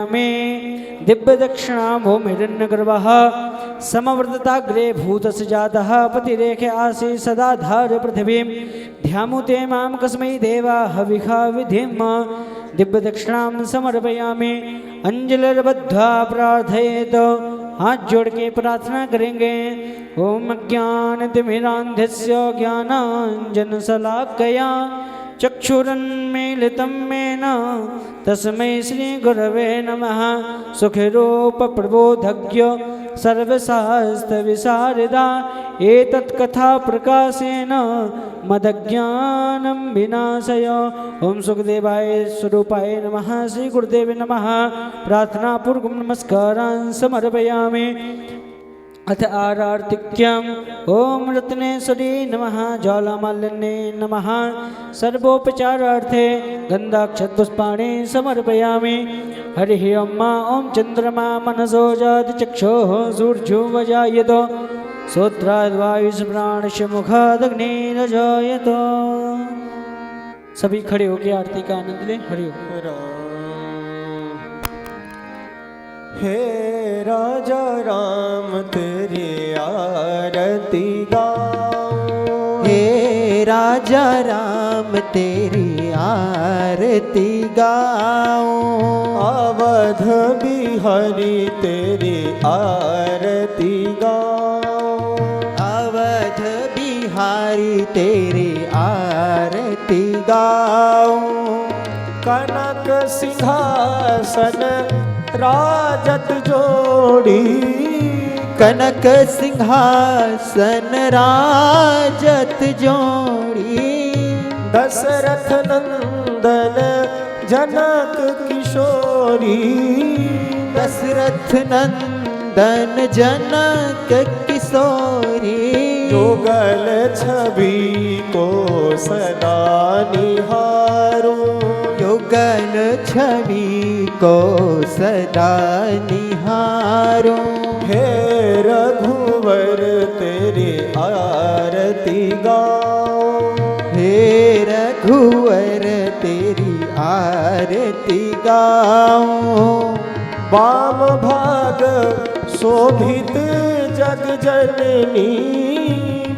में दिव्य दक्षिणा भूमिरन्नगर्वः समवर्तताग्रे भूतस्य जातः पतिरेखे आसी सदा धार्य पृथिवीं ध्यामुते मां कस्मै देवा हविषा विधिं दिव्य दक्षिणां समर्पयामि। अंजलिर्बद्ध्वा प्रार्थयेत, हाथ जोड़ के प्रार्थना करेंगे। ओम अज्ञानतिमिरान्धस्य ज्ञानाञ्जनशलाकया चक्षुरुन्मीलितं येन तस्मै श्रीगुरवे नमः। सुखरूपप्रबोधज्ञ सर्वशास्त्रविशारदा एतत्कथाप्रकाशेन मदज्ञानं विनाशय। ओम सुखदेवाय स्वरूपाय नमः। श्री गुरुदेवे नमः। प्रार्थनापूर्वकं नमस्कारान् समर्पयामि। अथ आरार्तिक्यम् ओम रत्नेश्वरी नमः। ज्वालामालिन्ये नमः। सर्वोपचारार्थे गन्धाक्षतपुष्पाणि समर्पयामि। हरिः ओम चंद्रमा मनसो जाति चक्षुः सूर्यो वजायत श्रोत्राद्वायुष्प्राणस्य मुखादग्निरजायत। सभी खड़े होकर आरती का आनंद लें। हरि ओम। हे राजा राम तेरी आरती गाऊं, हे राजा राम तेरी आरती गाऊं। अवध बिहारी तेरी आरती गाऊं, अवध बिहारी तेरी आरती गाऊं। कनक सिंहासन राजत जोड़ी, कनक सिंहासन राजत जोड़ी। दशरथ नंदन जनक किशोरी, दशरथ नंदन जनक किशोरी। युगल छवि को सदा निहारूं, युगल छवि को सदा निहारूं। हे रघुवर तेरी आरती गाऊं, हे रघुवर तेरी आरती गाऊं। वाम भाग शोभित जग जननी,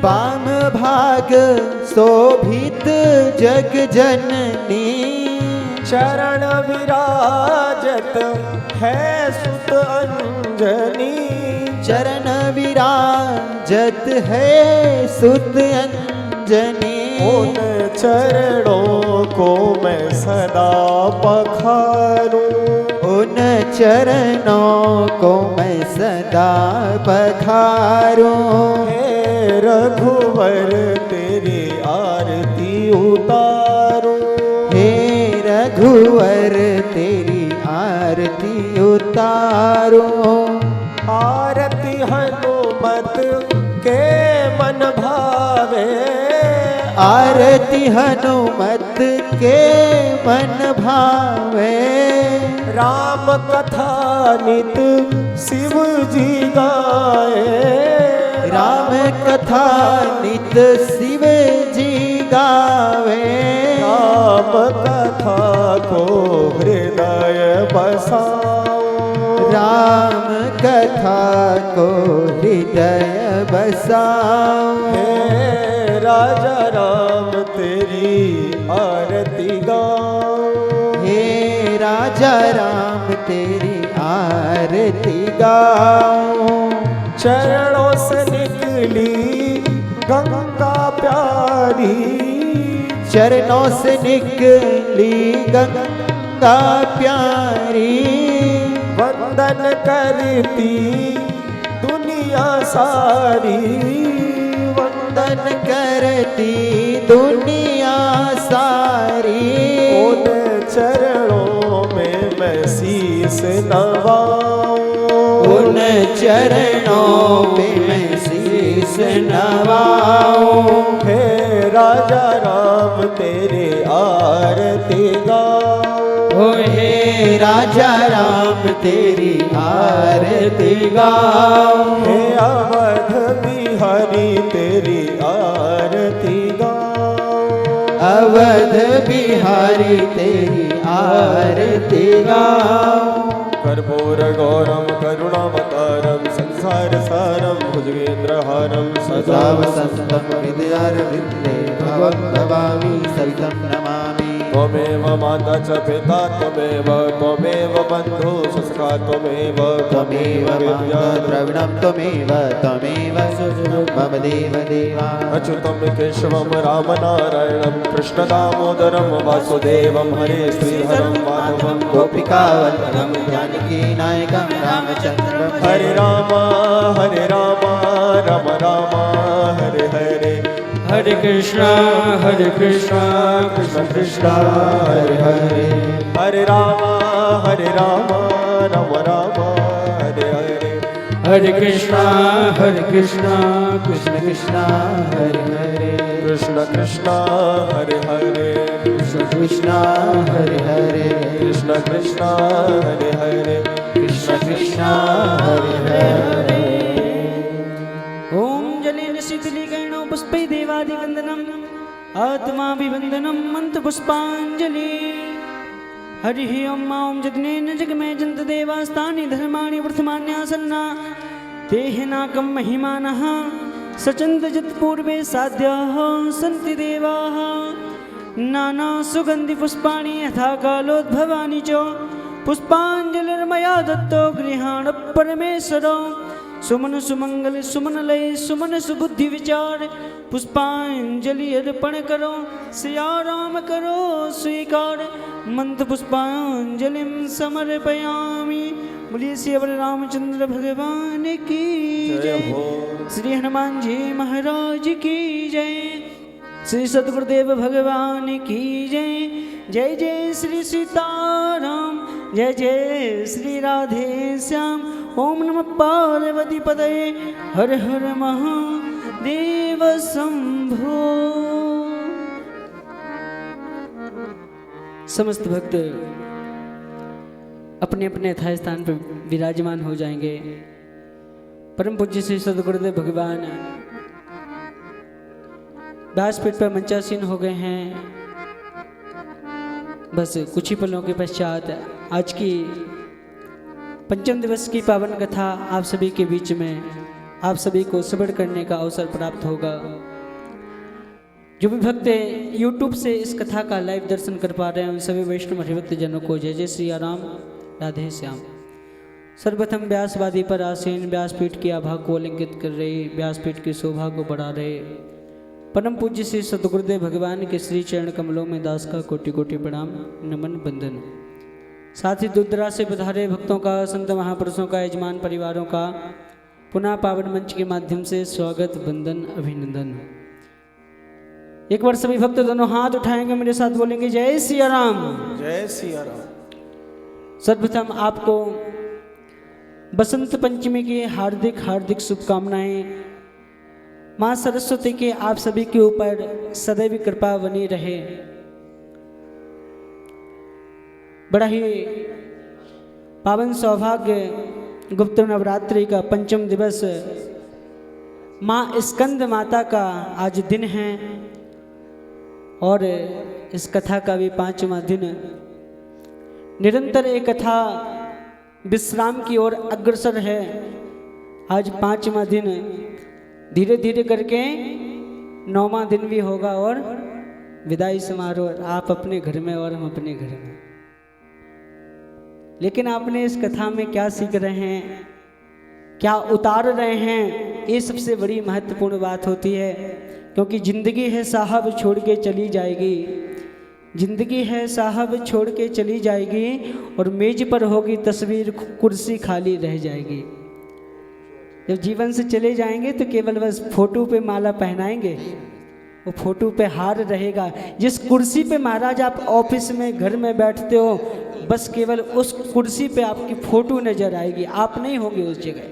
वाम भाग शोभित जग जननी। चरण विराजत है सुत अंजनी, चरण विराजत है सुत अंजनी। उन चरणों को मैं सदा पखारूं, उन चरणों को मैं सदा पखारूं। हे रघुवर तेरी आरती उतारूं, हे रघुवर तेरी आरती उतारूं। आरती हनुमत के मन भावे, आरती हनुमत के मन भावे। राम कथा नित शिव जी गाए, राम कथा नित शिव जी गावे। राम कथा को हृदय बसाऊं, राम कथा को हृदय बसाऊं। हे राजा राम तेरी आरती गाऊं, हे राजा राम तेरी आरती गाऊं। चरणों से निकली गंगा प्यारी, चरणों से निकली गंगा प्यारी। वंदन करती दुनिया सारी, वंदन करती दुनिया सारी। उन चरणों में मैं शीस नवाऊं, उन चरणों में मैं शीस नवाऊं। हे राजा राम तेरे आरती गाऊं, ओ हे राजा राम तेरी आरती गाऊं। हे अवध बिहारी तेरी आरती गाऊं, अवध बिहारी तेरी आरती गाऊं। कर्पूरगौरं करुणावतारं संसारसारं भुजगेन्द्रहारं सदा सदा वसन्तं हृदयारविन्दे भवं भवामि सरितं नमामि। त्वमेव माता च पिता त्वमेव बन्धु सखा त्वमेव त्वमेव माता द्रविणं त्वमेव मम देवदेवा। अच्युतं केशवं रामनारायणं कृष्णदामोदरं वासुदेवं हरे श्रीधरं माधवं गोपिकावल्लभं जानकीनायकं रामचन्द्रं हरे राम राम राम हरे हरे हरे कृष्णा कृष्ण कृष्ण हरे हरे हरे राम राम राम हरे हरे हरे कृष्णा कृष्ण कृष्ण कृष्ण हरे हरे कृष्ण कृष्ण हरे हरे कृष्ण कृष्ण हरे हरे कृष्ण कृष्ण हरे हरे कृष्ण कृष्ण हरे हरे। ओम जलेन शीतलीकरणो पुष्पै देवादिवन्दनम् आत्माभिवन्दनं मन्त्रपुष्पाञ्जलि। हरिः ओम ॐ जग्नेन जगमे जन्तदेवास्तानि धर्माणि वर्तमान्यासन्ना तेह नाकं महिमानः सचन्दजत्पूर्वे साध्याः सन्ति देवाः। नानासुगन्धिपुष्पाणि यथा कालोद्भवानि च पुष्पाञ्जलिर्मया दत्तो गृहाण परमेश्वरो। सुमन सुमंगल सुमनलय सुमन सुबुद्धि विचार पुष्पांजलि अर्पण करो सिया राम करो स्वीकार मंत्र पुष्पांजलिं समर्पयामि। बोलिए श्री रामचंद्र भगवान की जय, श्री हनुमान जी महाराज की जय, श्री सद्गुरुदेव भगवान की जय। जय जय श्री सीताराम जय जय श्री राधे श्याम। ओम नमः पार्वती पतये हर हर महादेव शंभो। समस्त भक्त अपने अपने यथा स्थान पर विराजमान हो जाएंगे। परम पूज्य श्री सद्गुरुदेव भगवान व्यासपीठ पर मंचासीन हो गए हैं। बस कुछ ही पलों के पश्चात आज की पंचम दिवस की पावन कथा आप सभी के बीच में आप सभी को श्रवण करने का अवसर प्राप्त होगा। जो भी भक्त YouTube से इस कथा का लाइव दर्शन कर पा रहे हैं उन सभी वैष्णव हरिभक्त जनों को जय जय श्री राम राधे श्याम। सर्वप्रथम व्यासवादी पर आसीन व्यासपीठ की आभा को अलंकृत कर रहे व्यासपीठ की शोभा को बढ़ा रहे परम पूज्य श्री सद्गुरुदेव भगवान के श्री चरण कमलों में दास का कोटि कोटि प्रणाम नमन बंदन। साथ ही दूर दराज से पधारे भक्तों का संत महापुरुषों का यजमान परिवारों का पुनः पावन मंच के माध्यम से स्वागत वंदन अभिनंदन। एक बार सभी भक्त दोनों हाथ उठाएंगे मेरे साथ बोलेंगे जय सिया राम जय सिया राम। सर्वप्रथम आपको बसंत पंचमी की हार्दिक हार्दिक शुभकामनाएं। माँ सरस्वती के आप सभी के ऊपर सदैव कृपा बनी रहे। बड़ा ही पावन सौभाग्य गुप्त नवरात्रि का पंचम दिवस माँ स्कंद माता का आज दिन है और इस कथा का भी 5वां दिन। निरंतर एक कथा विश्राम की ओर अग्रसर है। आज 5वां दिन, धीरे धीरे करके 9वां दिन भी होगा और विदाई समारोह आप अपने घर में और हम अपने घर में। लेकिन आपने इस कथा में क्या सीख रहे हैं, क्या उतार रहे हैं, ये सबसे बड़ी महत्वपूर्ण बात होती है। क्योंकि जिंदगी है साहब छोड़ के चली जाएगी, जिंदगी है साहब छोड़ के चली जाएगी और मेज पर होगी तस्वीर, कुर्सी खाली रह जाएगी। जब जीवन से चले जाएंगे तो केवल बस फोटो पे माला पहनाएंगे, वो फोटो पे हार रहेगा। जिस कुर्सी पे महाराज आप ऑफिस में घर में बैठते हो, बस केवल उस कुर्सी पे आपकी फोटो नजर आएगी, आप नहीं होंगे उस जगह।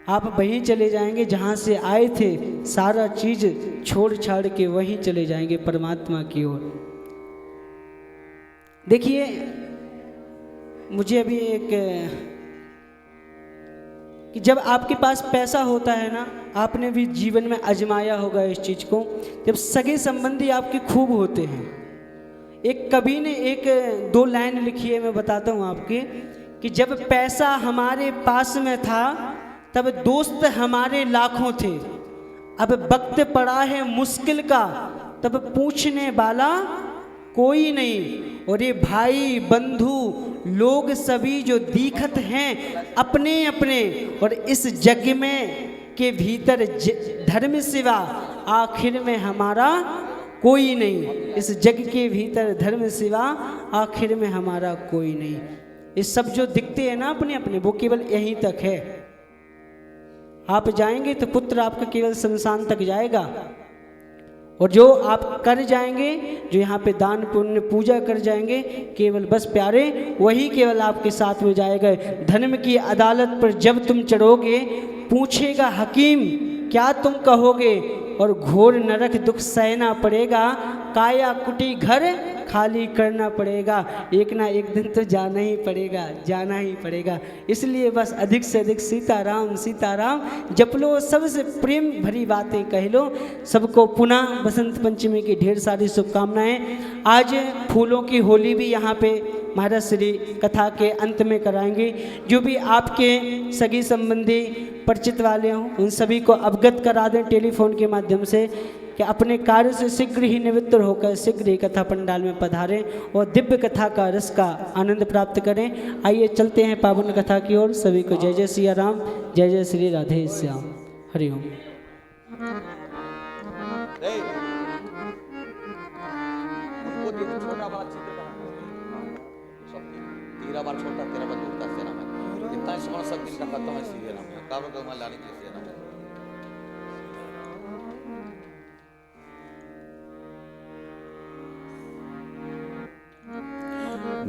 आप वहीं चले जाएंगे जहाँ से आए थे, सारा चीज छोड़ छाड़ के वहीं चले जाएंगे परमात्मा की ओर। देखिए, मुझे अभी एक कि जब आपके पास पैसा होता है ना, आपने भी जीवन में आजमाया होगा इस चीज़ को, जब सगे संबंधी आपके खूब होते हैं, एक कवि ने एक दो लाइन लिखी है, मैं बताता हूँ आपके, कि जब पैसा हमारे पास में था तब दोस्त हमारे लाखों थे, अब वक्त पड़ा है मुश्किल का तब पूछने वाला कोई नहीं। और ये भाई बंधु लोग सभी जो दिखत हैं अपने अपने, और इस जग में के भीतर धर्म सिवा आखिर में हमारा कोई नहीं। इस जग के भीतर धर्म सिवा आखिर में हमारा कोई नहीं। ये सब जो दिखते हैं ना अपने अपने, वो केवल यहीं तक है। आप जाएंगे तो पुत्र आपका केवल शमशान तक जाएगा, और जो आप कर जाएंगे, जो यहाँ पे दान पुण्य पूजा कर जाएंगे, केवल बस प्यारे वही केवल आपके साथ में जाएगा। धर्म की अदालत पर जब तुम चढ़ोगे, पूछेगा हकीम क्या तुम कहोगे, और घोर नरक दुख सहना पड़ेगा, काया कुटी घर खाली करना पड़ेगा। एक ना एक दिन तो जाना ही पड़ेगा, जाना ही पड़ेगा। इसलिए बस अधिक से अधिक सीताराम सीताराम जप लो, सबसे प्रेम भरी बातें कह लो। सबको पुनः बसंत पंचमी की ढेर सारी शुभकामनाएं। आज फूलों की होली भी यहाँ पे महाराज श्री कथा के अंत में कराएंगे। जो भी आपके सगी संबंधी परिचित वाले हों, उन सभी को अवगत करा दें टेलीफोन के माध्यम से कि अपने कार्य से शीघ्र ही निवृत्त होकर शीघ्र ही कथा पंडाल में पधारें और दिव्य कथा का रस का आनंद प्राप्त करें। आइए चलते हैं पावन कथा की ओर। सभी को जय जय सिया राम, जय जय श्री राधे श्याम। हरि ओम। तेरा बार छोटा तेरा बार दूरता से नाम है कितना समझ सकते हैं खत्म है सीधे नाम है काबल को मार लाने के लिए नाम है।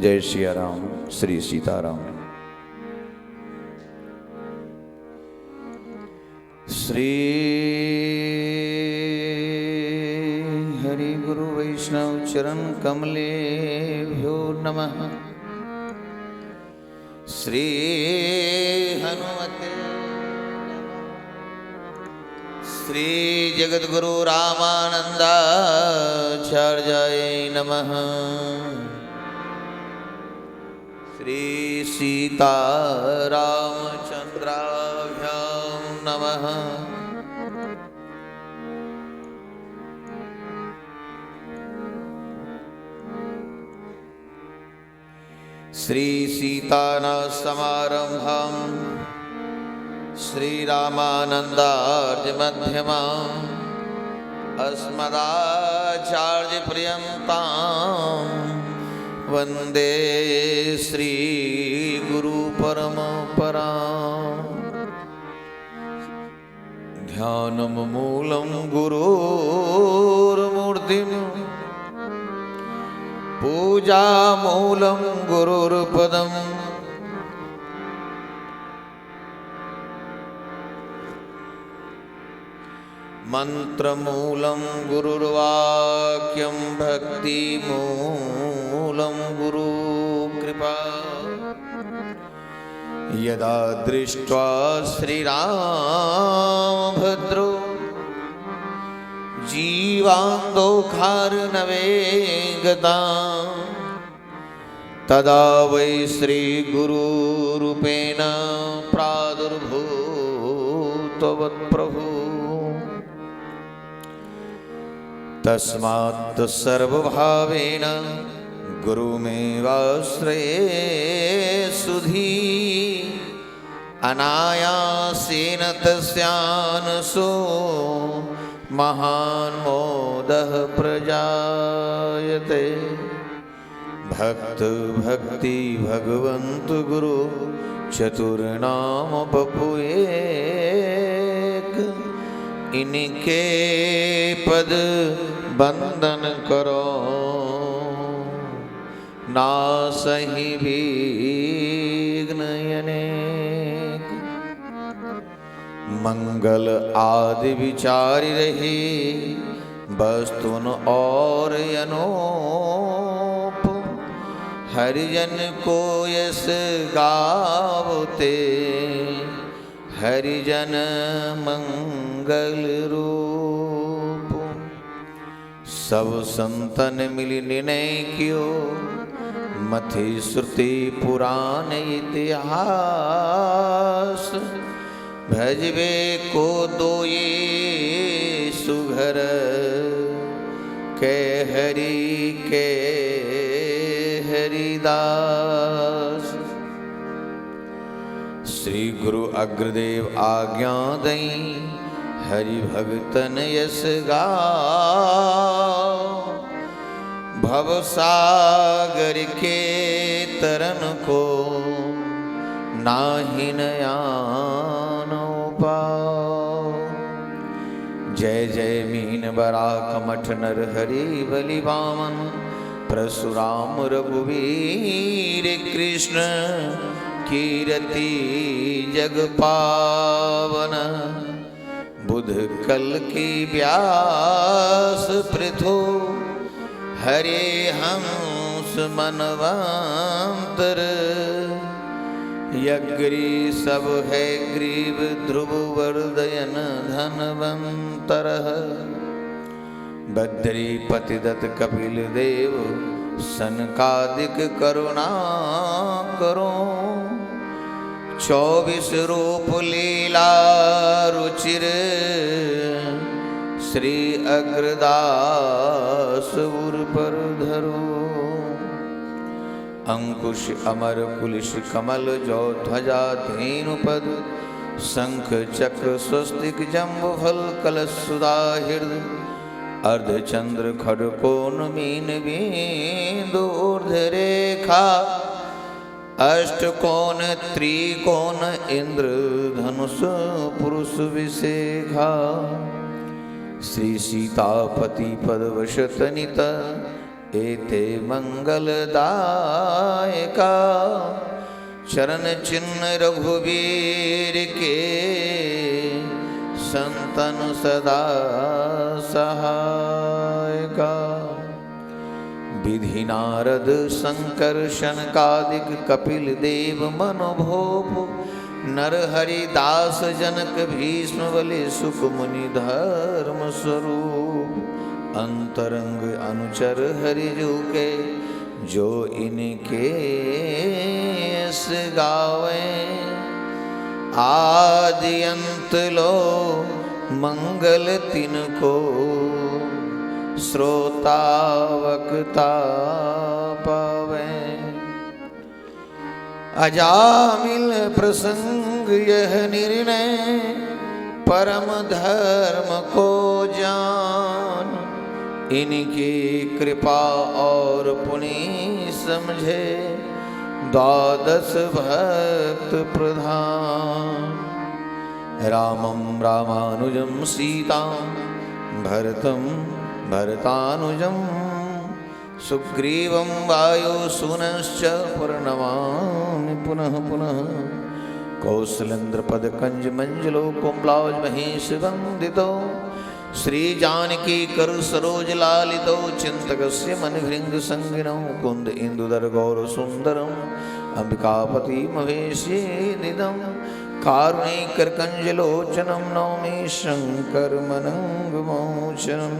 जय सिया राम, श्री सीताराम। श्री हरि गुरु वैष्णव चरण कमलेभ्यो नमः। श्री हनुमते श्री जगद्गुरु रामानंदाचार्याय नमः। श्री सीतारामचंद्राभ्यां नमः। श्री सीतानाथसमारम्भां श्रीरामानन्दार्यमध्यमाम् अस्मदाचार्यपर्यन्तां वन्दे श्रीगुरुपरम्पराम्। ध्यानं मूलं गुरोर्मूर्तिम् पूजामूलं गुरुर्पदम्। मंत्रमूलं गुरुर्वाक्यं भक्तिमूलं गुरुकृपा। यदा दृष्ट्वा श्रीरामभद्रो जीवान्दोखार्णवे गता तदा वै श्रीगुरुरूपेण प्रादुर्भूतवत्प्रभु। तस्मात् सर्वभावेन गुरुमेवाश्रये सुधी अनायासेन तस्यानसो महान् मोदः प्रजायते। भक्त भक्ति भगवंत गुरु चतुर्नाम बपुएक। इनके पद बंदन करो नासहि विघ्न अनेक। मंगल आदि विचारि रही वस्तुन और अनूप। हरिजन को यस गावते हरिजन मंगल रूप। सब संतन मिली निर्णय कियो, मथि श्रुति पुराण इतिहास। भजबे को दो ये सुघर, के हरिदास। श्री गुरु अग्रदेव आज्ञा दई, हरि भगतन यस गाओ। भव सागर के तरन को, नाहि नयानो पाओ। जय जय मीन बराक मठ नर हरि बलि वामन। परशुराम रघुवीर कृष्ण, कीरति जग पावन। बुध कल की व्यास पृथु, हरे हंस मनवंतर। यज्ञ सब है ग्रीव, ध्रुव वर्दयन धनवंतर। बद्री पतिदत कपिल देव, सनकादिक करुणा करो। 24 रूप लीला रुचिर, श्री अग्रदास उर पर धरो। अंकुश अमर कुलिश कमल, जो ध्वजा धेनु पद। शंख चक्र स्वस्तिक जम्बु फल, कलश सुधाहृद। अर्धचंद्र खड़कोण मीन बिंदु, ऊर्ध्व रेखा। अष्टकोण त्रिकोण इंद्र धनुष, पुरुष विशेखा। श्री सीतापति पद वशतनित, एते मंगलदायका। चरण चिन्ह रघुवीर के, संतन सदा सहायका। विधि नारद शंकर शनकादिक, कपिल देव मनोभूप। नर हरिदास जनक भीष्म बलि, सुख मुनि धर्म स्वरूप। अंतरंग अनुचर हरिजू के, जो इनके यस गावे। आदि अंत लो मंगल तिनको, श्रोता वक्ता पावे। अजामिल प्रसंग यह निर्णय, परम धर्म को जान। इनकी कृपा और पुण्य समझे, 12 भक्त प्रधान। रामं रामानुजं सीतां, भरतं भरतानुजं। सुग्रीवं वायुसूनश्च, प्रणमामि पुनः पुनः। कौसलेन्द्रपदकंज मंजलो, कुम्भलाज महेश वंदितो। श्री जानकी करु सरोज लालितो, चिंतकस्य मनभृंग संगिनो। कुंद इंदुदर गौर सुंदरम, अंबिकापति महेशे निदम। कारुणिकर कंजलोचनम, नौमि शंकर मनंगमोचनम।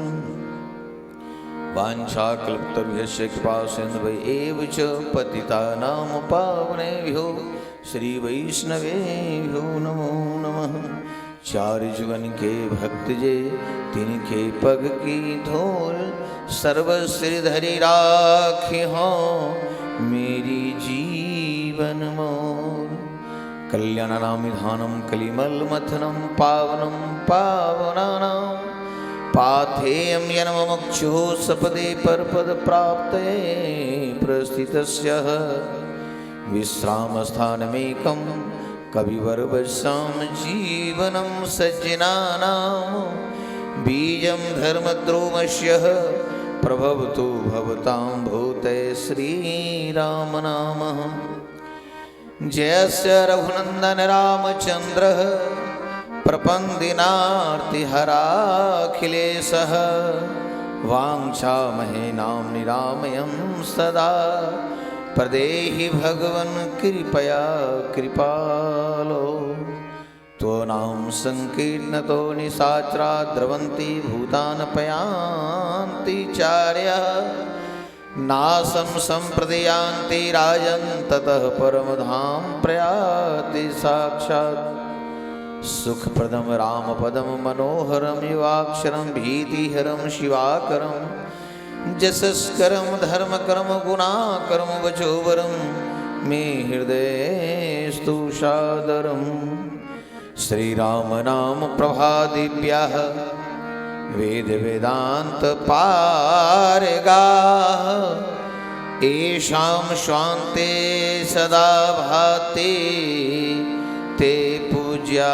वाञ्छाकल्पतरुभ्यश्च कृपासिन्धुभ्य च, पतितानां पावनेभ्यो श्री वैष्णवेभ्यो नमो नमः। 4 जुगन के भक्त जे, तिनके पग की धूल। सर्व श्रीधरि राखी हो, मेरी जीवन मोर। कल्याणनामिधानं कलिमल मथनं, पावनं पावनानां। पाथेयं यन्ममुक्षुः, सपदे परपद प्राप्ते। प्रस्थितस्य विश्रामस्थानमेकं, कविवर्वशां जीवनं सज्जनानां। बीजं धर्मद्रोमस्य, प्रभवतु भवतां भूते श्रीराम नाम। जयस्य रघुनंदन रामचंद्रः, प्रपन्दिनार्तिहराखिलेशः। वाञ्छामहे नाम निरामयं सदा। प्रदेहि भगवन् कृपया कृपालो। तो नाम संकीर्णतो निशाचरा द्रवन्ति भूतानपयान्ति चार्य नासं सम्प्रदयान्ति राजन् ततः परमधाम प्रयाति साक्षात् सुखप्रदं रामपदं मनोहरं युवाक्षरं भीतिहरं शिवाकरं जसस्करं धर्मकरं गुणाकरं वचोवरं मे हृदयेस्तु सादरम् श्रीराम नाम प्रभादिव्यः वेद वेदांत पारगाः येषां स्वान्ते सदा भाति ते पूज्या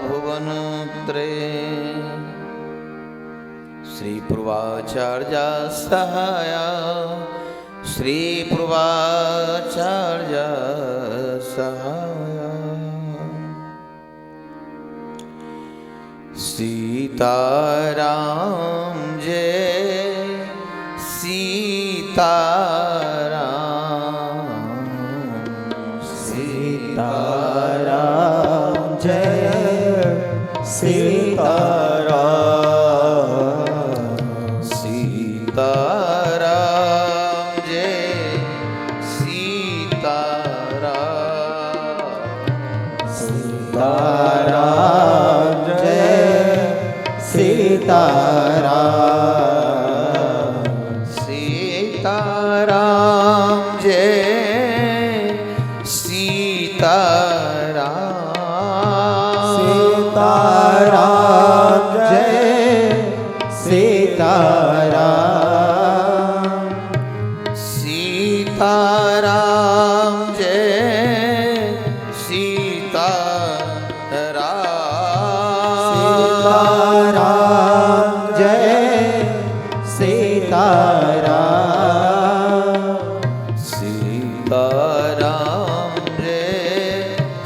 भुवनत्रये श्रीपूर्वाचार्या सहाया श्रीपूर्वाचार्या सहाया सीताराम जय सीताराम सीताराम जय सीताराम सीताराम जय सीताराम सीताराम जय सीताराम सीताराम जय सीताराम सीताराम जय सीताराम सीताराम जय सीताराम सीताराम जय सीताराम सीताराम जय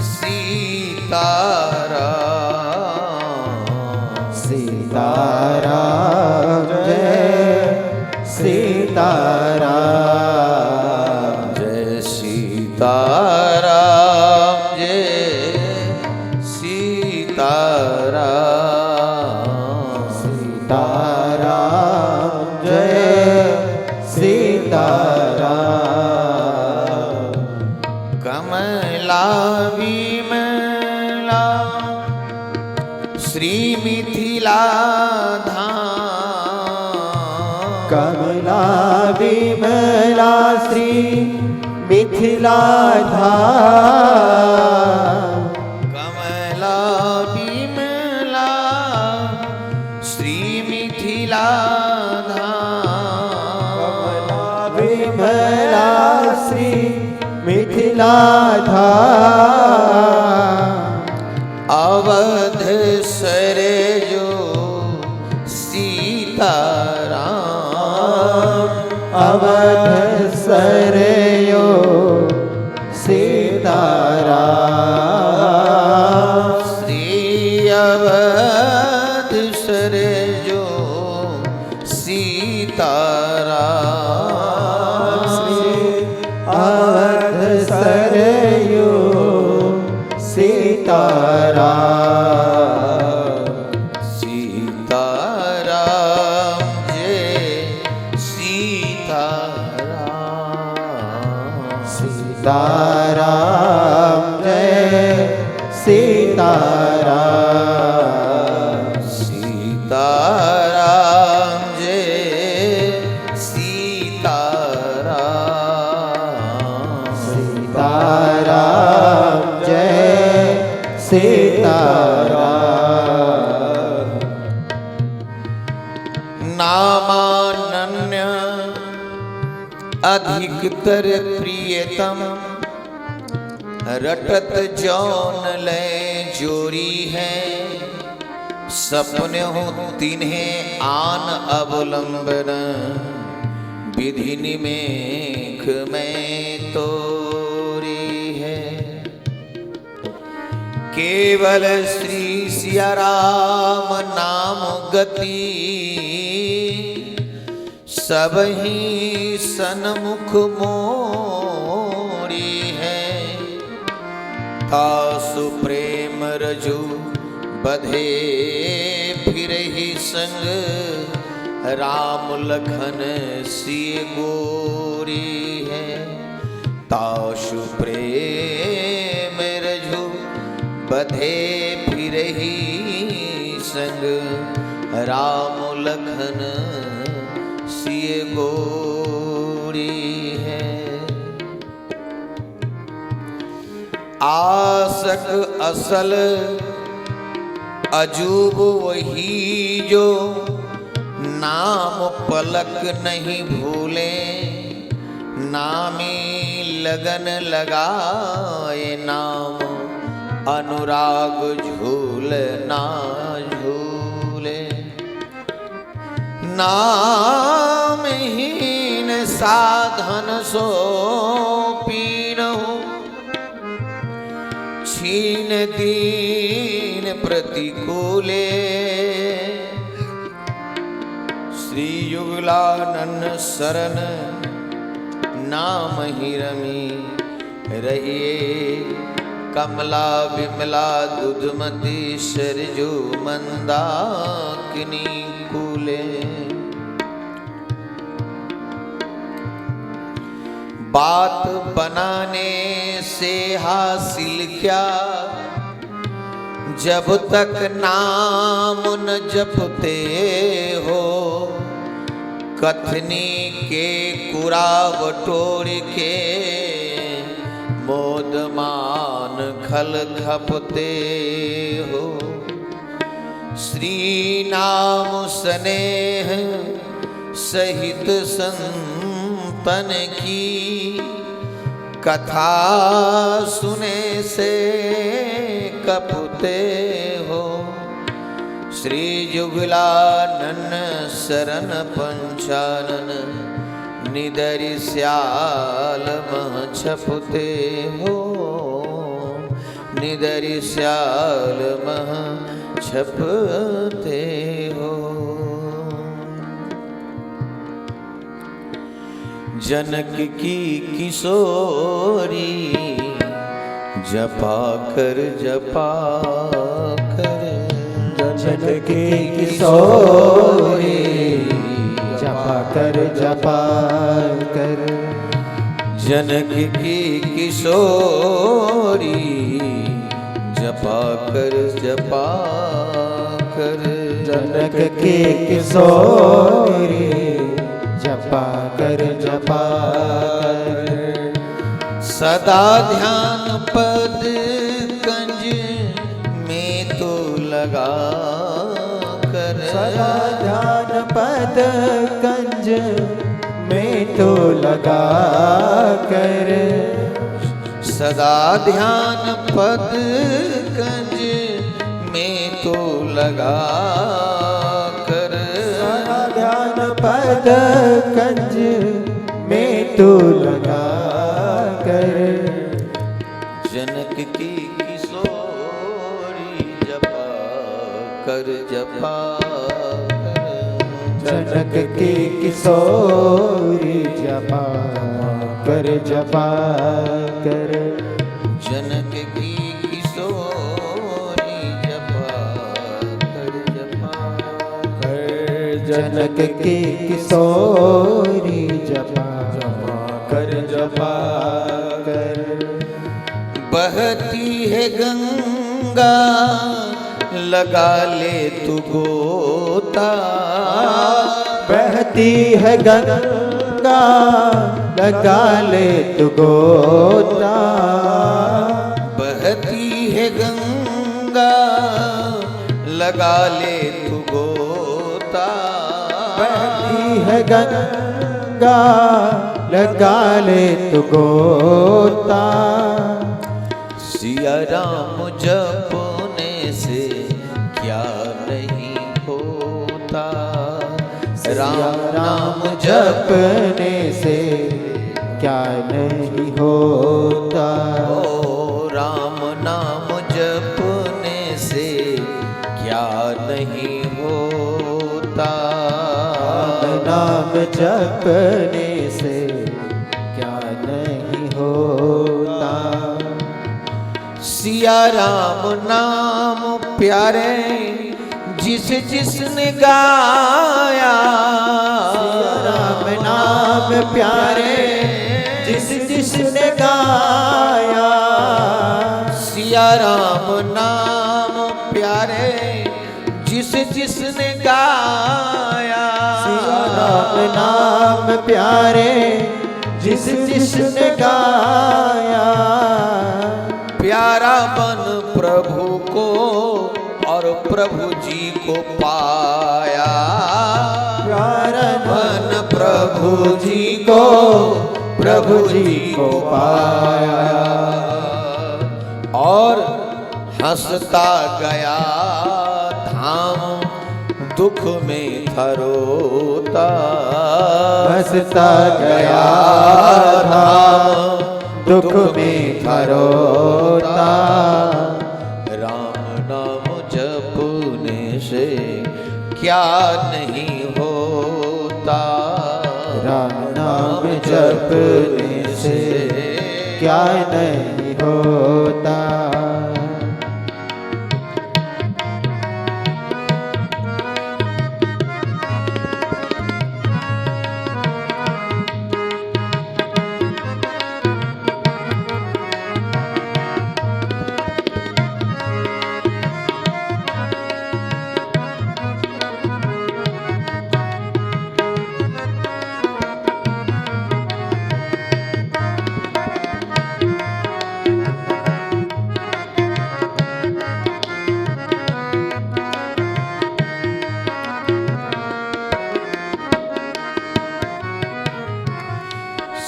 सीताराम सीताराम जय सीताराम जय सीताराम जय सीताराम सीताराम जय सीताराम कमला विमला श्री मिथिला धाम कमला विमला श्री मिथिला धाम कमला विमला श्री मिथिला धाम विमला श्री मिथिला धाम अवध सरजो सीताराम अवध सरयो सीताराम श्री अवध सरजो सीताराम अवध सरयो सीताराम सीताराम जय सीताराम सीताराम जय सीताराम सीताराम जय सीताराम सीताराम जय सीताराम नामानन्य अधिकतर प्रियतम रटत जौन ले जोरी है सपने हो तिन्हें आन अवलंबन विधि निमेख में तोरी है केवल श्री सिया राम नाम गति सब ही सन्मुख मोरी है तासु प्रेम रजू बधे फिरहि संग, राम लखन सिय गोरी है। ताशु प्रेम रजू बधे फिरहि संग, राम लखन सिय गोरी है। आसक असल अजूब वही जो, नाम पलक नहीं भूले। नामी लगन लगाए नाम, अनुराग झूल ना झूले। नामहीन साधन सो पीनहु, छीन दीन प्रतिकूले। श्री युगलानन शरण नाम ही रमी, रहिए कमला विमला दुधमती सरजू मंदाकिनी कूले। बात बनाने से हासिल क्या, जब तक नाम न जपते हो। कथनी के कुरावटोर के, मोदमान खल खपते हो। श्री नाम स्नेह सहित संतन की, कथा सुने से कपते हो। श्री जुगलानन शरण पंचानन, निदरि श्याल मह छपते हो। निदरि श्याल मह छपते हो। जनक की किशोरी, जपा कर जनक की किशोरी, जपा कर जनक की किशोरी, जपा कर जनक की किशोरी, जपा कर सदा ध्यान पद कंज में तो लगा कर। सदा ध्यान पद कंज में तो लगा कर। सदा ध्यान पद कंज में तो लगा कर। सदा ध्यान पद कंज में तो लगा कर। जनक की किशोरी, जपा कर जनक की किशोरी, जपा कर जनक की किशोरी, जपा कर जनक की किशोरी, जपा कर बहती है गंगा, लगा ले तू गोता। बहती है गंगा, लगा ले तू गोता। बहती है गंगा, लगा ले तू गोता। बहती है गंगा, लगा ले तू गोता। सिया राम जपने से क्या नहीं होता। राम नाम जपने से क्या नहीं होता। ओ राम नाम जपने से क्या नहीं होता। नाम जपने से क्या नहीं होता। सिया राम नाम प्यारे जिस जिसने गाया, राम नाम प्यारे जिस जिसने गाया, सिया राम नाम प्यारे जिस जिसने गाया, राम नाम प्यारे जिस जिसने गाया, प्यारा बन प्रभु को और प्रभु जी को पाया, प्यारा बन प्रभु जी को प्रभु जी को पाया, और हंसता गया धाम दुख में था रोता, हंसता गया धाम दुख में था रोता, राम नाम जपने से क्या नहीं होता, राम नाम जपने से क्या नहीं होता।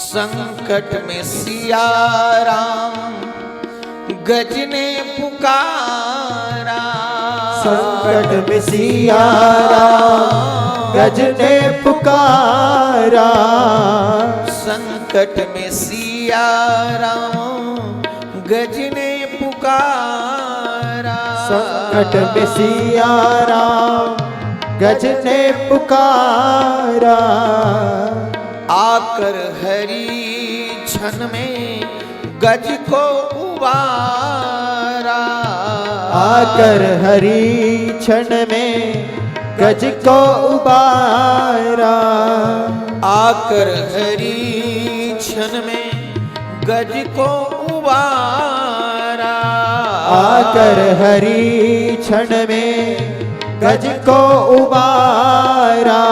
संकट में सिया राम गजने पुकारा, संकट में सिया राम गजने पुकारा, संकट में सिया राम गजने पुकारा, संकट में सिया राम गजने पुकारा, आकर हरी क्षण में गज को उबारा, आकर हरी क्षण में गज को उबारा, आकर हरी क्षण में गज को उबारा, आकर हरी क्षण में गज को उबारा,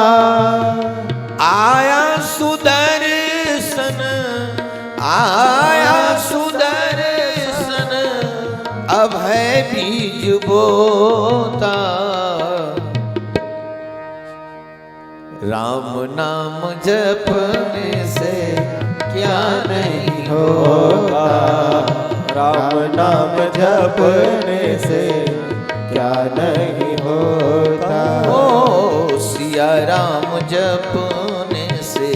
आया सुदर्शन, आया सुदर्शन अभय बीज बोता, राम नाम जपने से क्या नहीं होता, राम नाम जपने से क्या नहीं होता, ओ सिया राम जपने से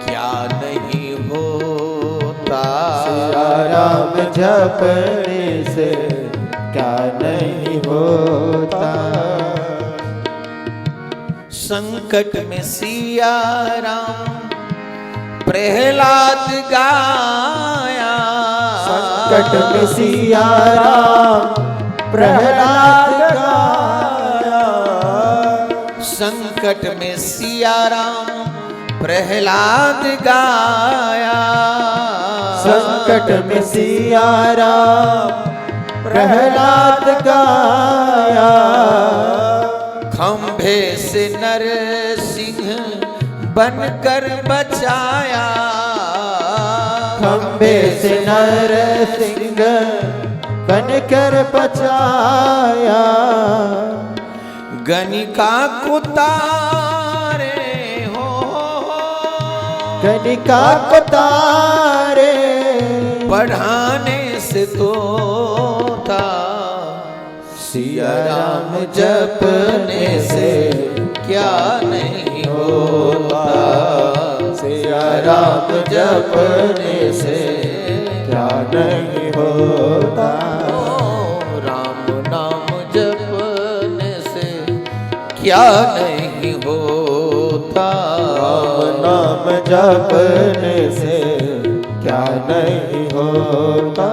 क्या नहीं होता, सिया राम जपने से क्या नहीं होता, संकट में सिया राम प्रहलाद गाया, संकट में सिया राम प्रहलाद गाया, संकट में सिया राम प्रहलाद गाया, संकट में सिया राम प्रहलाद गाया, खंभे से नरसिंह बनकर बचाया, खंभे से नरसिंह बनकर बचाया, गणिका को तारे हो, गणिका को तारे पढ़ाने से तोता, सिया राम जपने से क्या नहीं होता, सिया राम जपने से क्या नहीं होता, ओ राम नाम जपने से क्या नहीं होता, राम नाम जपने से क्या नहीं होता,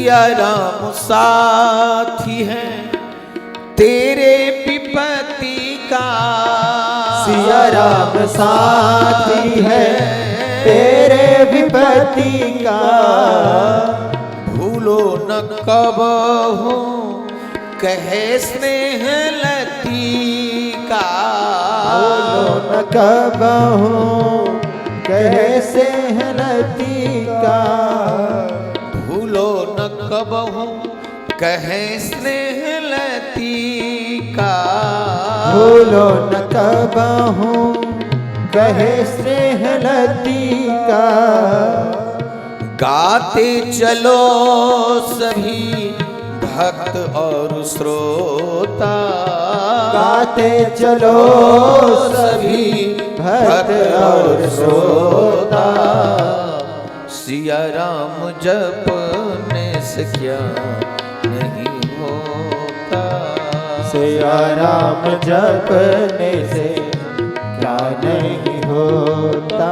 सिया राम साथी है तेरे विपत्ति का। सिया राम साथी है तेरे विपत्ति का। भूलो न कबहू कहे स्नेह लतीका। भूलो न कबहू कहे स्नेहलतीका। भूलो न कबहू कहे स्नेह लतीका। भूलो न कबहू कहे स्नेहलतीका। गाते चलो सभी भक्त और श्रोता। गाते चलो सभी भक्त और श्रोता। सिया राम जपने से क्या नहीं होता। सिया राम जपने से क्या नहीं होता।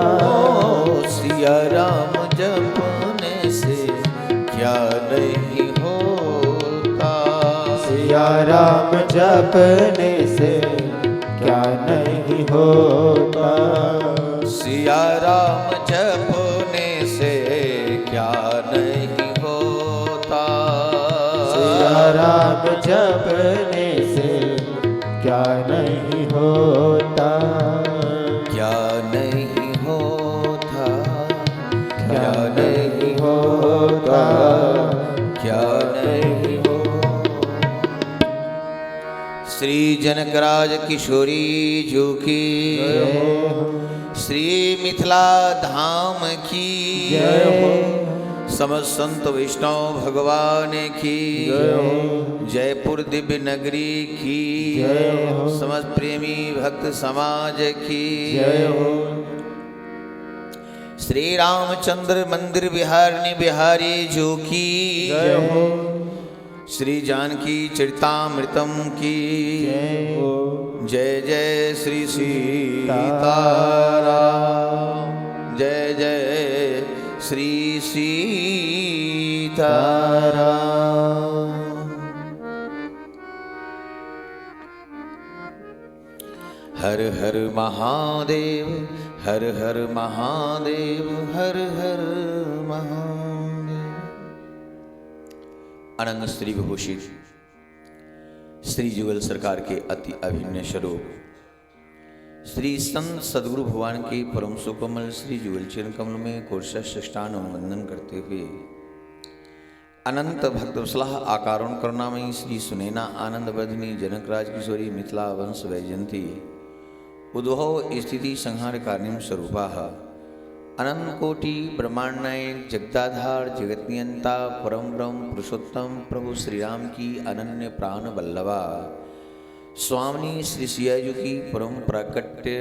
सिया राम जपने से क्या नहीं होता। सिया राम जपने से क्या नहीं होता। सिया राम जपने से क्या नहीं होता। सिया राम जपने से क्या नहीं होता। क्या नहीं होता। क्या नहीं होता। क्या नहीं होता। श्री जनकराज किशोरी जी की श्री मिथिला धाम की जय हो। समस्त संत वैष्णव भगवान की जयपुर दिव्य नगरी की जय हो। समस्त प्रेमी भक्त समाज की जय हो। श्री रामचंद्र मंदिर बिहारिणी बिहारी जो की जय हो। श्री जानकी चरितामृतम की जय हो। जय जय श्री सीताराम। जय जय श्री सीताराम। हर हर महादेव हर हर महादेव हर हर महादेव। अनंत श्री विभूषित श्री जुगल सरकार के अति अभिन्न स्वरूप श्री संत सदगुरु भगवान के परम सुकोमल श्री जुगल चरण कमल में कोर्षष्टान वंदन करते हुए अनंत भक्तवत्सलाह आकारों करुणामयी श्री सुनैना आनंद वर्धिनी जनकराज किशोरी मिथिला वंश वैजयंती उद्भव स्थिति संहार कारणीम स्वरूपा अनंत कोटि ब्रह्मांड जगदाधार जगतनियंता परम ब्रह्म पुरुषोत्तम प्रभु श्री राम की अनन्य प्राण वल्लभा स्वामी श्री सिया जी की परम प्राकट्य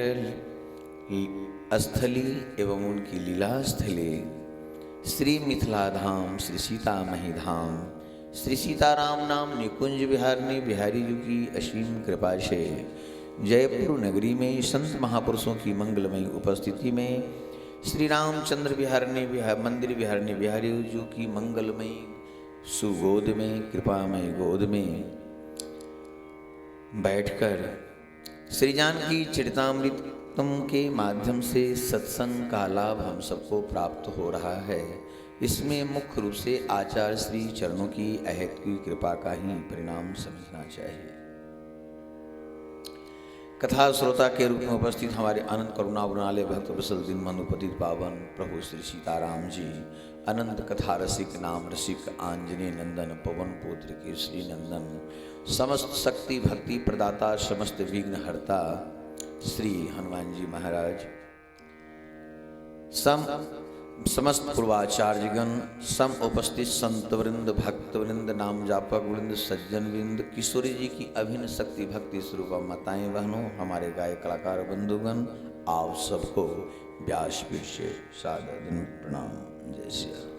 स्थली एवं उनकी लीला स्थली श्री मिथिला धाम श्री सीतामही धाम श्री सीताराम नाम निकुंज बिहारिणी बिहारी जी की असीम कृपा से जयपुर नगरी में संत महापुरुषों की मंगलमयी उपस्थिति में श्री रामचंद्र बिहारिणी मंदिर बिहारिणी बिहारी जी की मंगलमयी सुगोद में कृपामय गोद में बैठकर श्री जानकी चरितामृतम के माध्यम से सत्संग का लाभ हम सबको प्राप्त हो रहा है। इसमें मुख्य रूप से आचार्य श्री चरणों की अहत की कृपा का ही परिणाम समझना चाहिए। कथा श्रोता के रूप में उपस्थित हमारे अनंत करुणा वृणालय भक्त वत्सल दिन मनुपतित पावन प्रभु श्री सीताराम जी अनंत कथा रसिक नाम रसिक आंजनेय नंदन पवन पुत्र के श्री नंदन समस्त शक्ति भक्ति प्रदाता समस्त विघ्न हरता श्री हनुमान जी महाराज समस्त पूर्वाचार्यगण सम उपस्थित संत वृंद भक्त वृंद नाम जापक वृंद सज्जन वृंद किशोरी जी की अभिन्न शक्ति भक्ति स्वरूप माताएं बहनों हमारे गायक कलाकार बंधुगण आप सबको व्यासपीठ से सादर प्रणाम। जय श्री राम।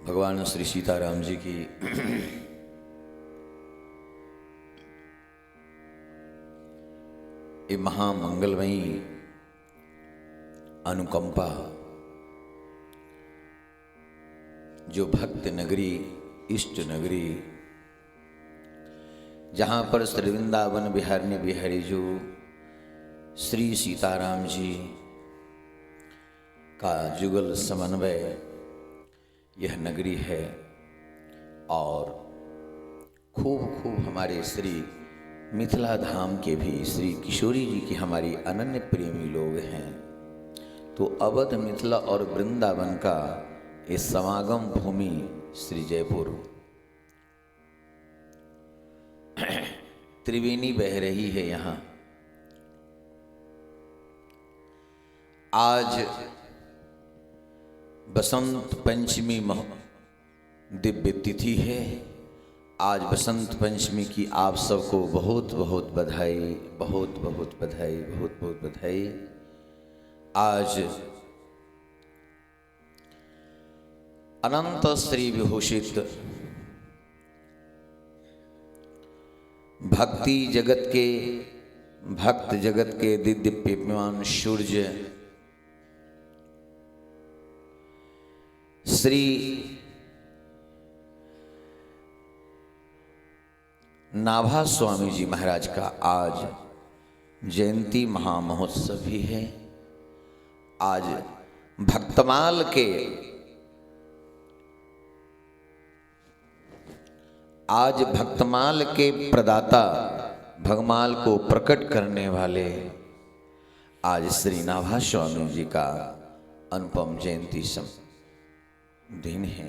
भगवान श्री सीताराम जी की ये महामंगलमयी अनुकंपा, जो भक्त नगरी, इष्ट नगरी, जहाँ पर श्री वृंदावन बिहारी बिहारी जो श्री सीताराम जी का जुगल समन्वय यह नगरी है। और खूब खूब हमारे श्री मिथिला धाम के भी श्री किशोरी जी की हमारी अनन्य प्रेमी लोग हैं। तो अवध, मिथिला और वृंदावन का ये समागम भूमि श्री जयपुर, त्रिवेणी बह रही है यहाँ। आज बसंत पंचमी दिव्य तिथि है। आज बसंत पंचमी की आप सबको बहुत बहुत बधाई, बहुत बहुत बधाई, बहुत बहुत बधाई। आज अनंत श्री विभूषित भक्ति जगत के, भक्त जगत के दिव्यमान सूर्य श्री नाभा स्वामी जी महाराज का आज जयंती महामहोत्सव भी है। आज भक्तमाल के, आज भक्तमाल के प्रदाता, भगमाल को प्रकट करने वाले आज श्री नाभा स्वामी जी का अनुपम जयंती दिन है।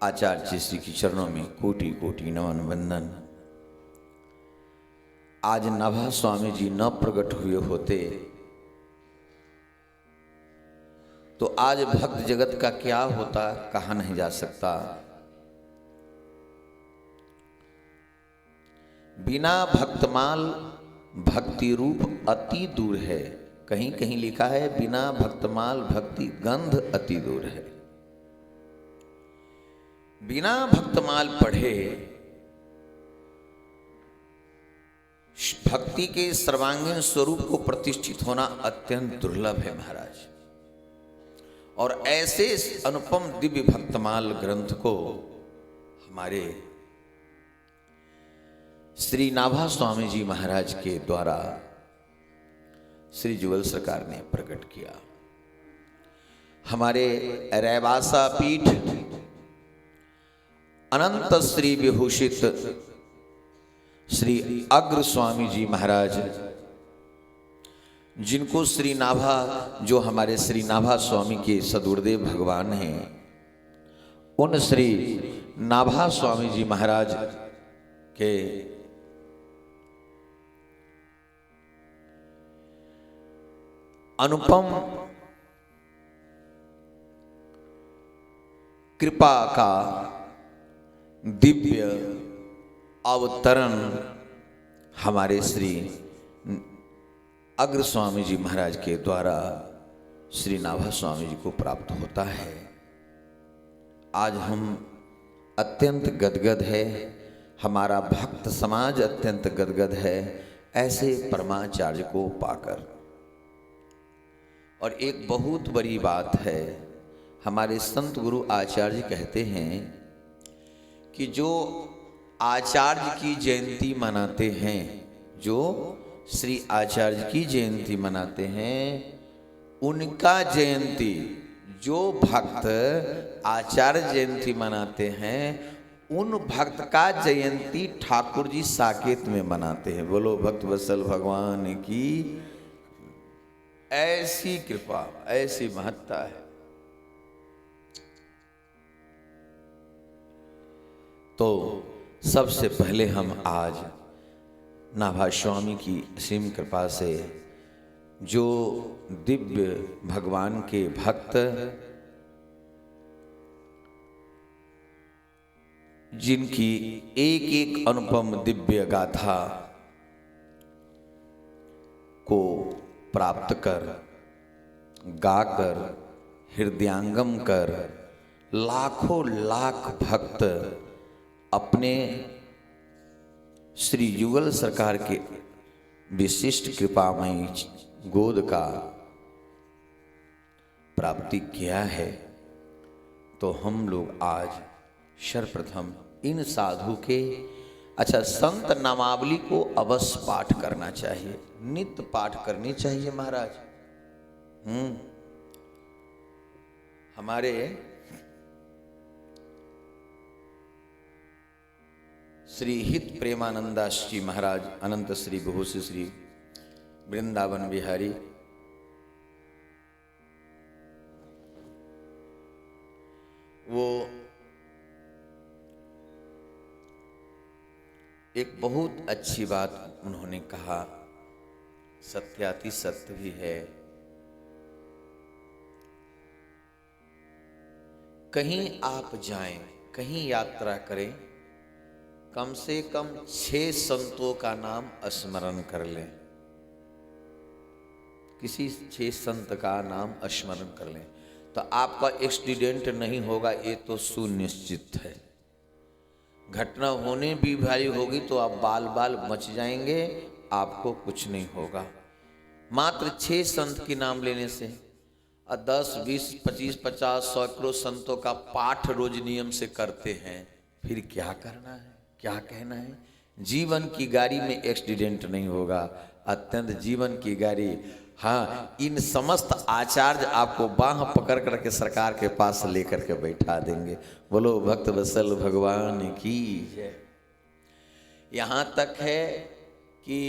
आचार्य श्री के चरणों में कोटि कोटि नमन वंदन। आज नाभा स्वामी जी न प्रकट हुए होते तो आज भक्त जगत का क्या होता कहा नहीं जा सकता। बिना भक्तमाल भक्ति रूप अति दूर है। कहीं कहीं लिखा है बिना भक्तमाल भक्ति गंध अति दूर है। बिना भक्तमाल पढ़े भक्ति के सर्वांगीण स्वरूप को प्रतिष्ठित होना अत्यंत दुर्लभ है महाराज। और ऐसे अनुपम दिव्य भक्तमाल ग्रंथ को हमारे श्री नाभा स्वामी जी महाराज के द्वारा श्री जुगल सरकार ने प्रकट किया। हमारे रैवासा पीठ अनंत श्री विभूषित श्री अग्र स्वामी जी महाराज, जिनको श्री नाभा, जो हमारे श्री नाभा स्वामी के सदगुरुदेव भगवान हैं, उन श्री नाभा स्वामी जी महाराज के अनुपम कृपा का दिव्य अवतरण हमारे श्री अग्र स्वामी जी महाराज के द्वारा श्री नाभा स्वामी जी को प्राप्त होता है। आज हम अत्यंत गदगद है, हमारा भक्त समाज अत्यंत गदगद है ऐसे परमाचार्य को पाकर। और एक बहुत बड़ी बात है, हमारे संत गुरु आचार्य कहते हैं कि जो आचार्य की जयंती मनाते हैं, जो श्री आचार्य की जयंती मनाते हैं, उनका जयंती, जो भक्त आचार्य जयंती मनाते हैं, उन भक्त का जयंती ठाकुर जी साकेत में मनाते हैं। बोलो भक्त वत्सल भगवान की। ऐसी कृपा, ऐसी महत्ता है। तो सबसे पहले हम आज नाभा स्वामी की असीम कृपा से जो दिव्य भगवान के भक्त, जिनकी एक एक अनुपम दिव्य गाथा को प्राप्त कर, गाकर, हृदयांगम कर, लाखों लाख भक्त अपने श्री युगल सरकार के विशिष्ट कृपामयी गोद का प्राप्ति किया है, तो हम लोग आज सर्वप्रथम इन साधु के संत नामावली को अवश्य पाठ करना चाहिए, नित्य पाठ करनी चाहिए महाराज। हमारे श्री हित प्रेमानंदास जी महाराज अनंत श्री विभूषि श्री वृंदावन बिहारी वो एक बहुत अच्छी बात उन्होंने कहा, सत्याति सत्य भी है। कहीं आप जाएं, कहीं यात्रा करें, कम से कम 6 संतों का नाम स्मरण कर लें। किसी 6 संत का नाम स्मरण कर लें तो आपका एक्सीडेंट नहीं होगा, ये तो सुनिश्चित है। घटना होने भी भारी होगी तो आप बाल बाल मच जाएंगे, आपको कुछ नहीं होगा। मात्र 6 संत के नाम लेने से 10, 20, 25, 50, 100 संतों का पाठ रोज नियम से करते हैं, फिर क्या करना है, क्या कहना है। जीवन की गाड़ी में एक्सीडेंट नहीं होगा, अत्यंत जीवन की गाड़ी। हाँ, इन समस्त आचार्य आपको बाह पकड़ करके सरकार के पास लेकर के बैठा देंगे। बोलो भक्त वत्सल भगवान की जय। यहाँ तक है कि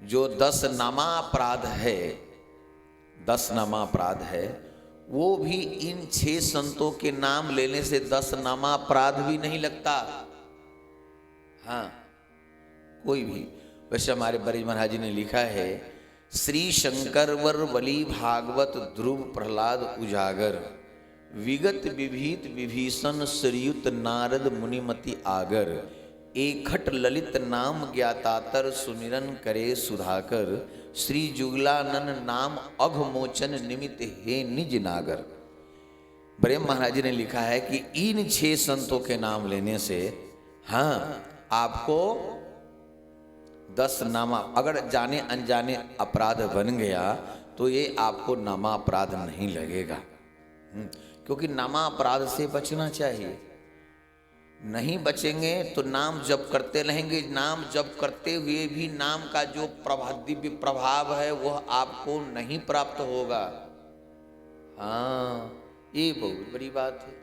जो 10 नामा अपराध है, 10 नामा अपराध है, वो भी इन 6 संतों के नाम लेने से 10 नामा अपराध भी नहीं लगता। हाँ, कोई भी। वैसे हमारे बड़ी महाराज जी ने लिखा है, श्री शंकर वर बली भागवत ध्रुव प्रहलाद उजागर, विगत विभीत विभीषण श्रीयुत नारद मुनिमति आगर, एकखट ललित नाम ज्ञातातर सुमिरन करे सुधाकर, श्री जुगलानन नाम अघमोचन निमित्त हे निज नागर। बड़े महाराज जी ने लिखा है कि इन 6 संतों के नाम लेने से हाँ आपको 10 नामा, अगर जाने अनजाने अपराध बन गया तो ये आपको नामा अपराध नहीं लगेगा। क्योंकि नामा अपराध से बचना चाहिए। नहीं बचेंगे तो नाम जप करते रहेंगे, नाम जप करते हुए भी नाम का जो दिव्य प्रभाव है वह आपको नहीं प्राप्त होगा। हाँ, ये बहुत बड़ी बात है।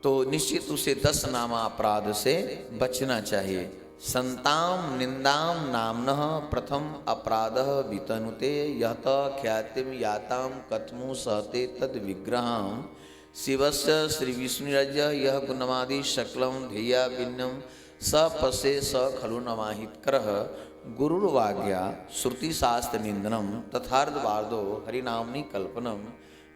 तो निश्चित उसे 10 नामा अपराध से बचना चाहिए। संताम निंदाम नामनः प्रथम अपराधः वितनुते, यत ख्यातिम याताम कथमु सहते तद विग्रहम, शिवस्य श्री विष्णुरज यह गुणमादि शकलम ध्येया विन्यम सपसे स खलु नमाहित करः, गुरुर्वाज्ञा श्रुति शास्त्र निंदनम तथार्धवार्धो हरिनामनि कल्पनम,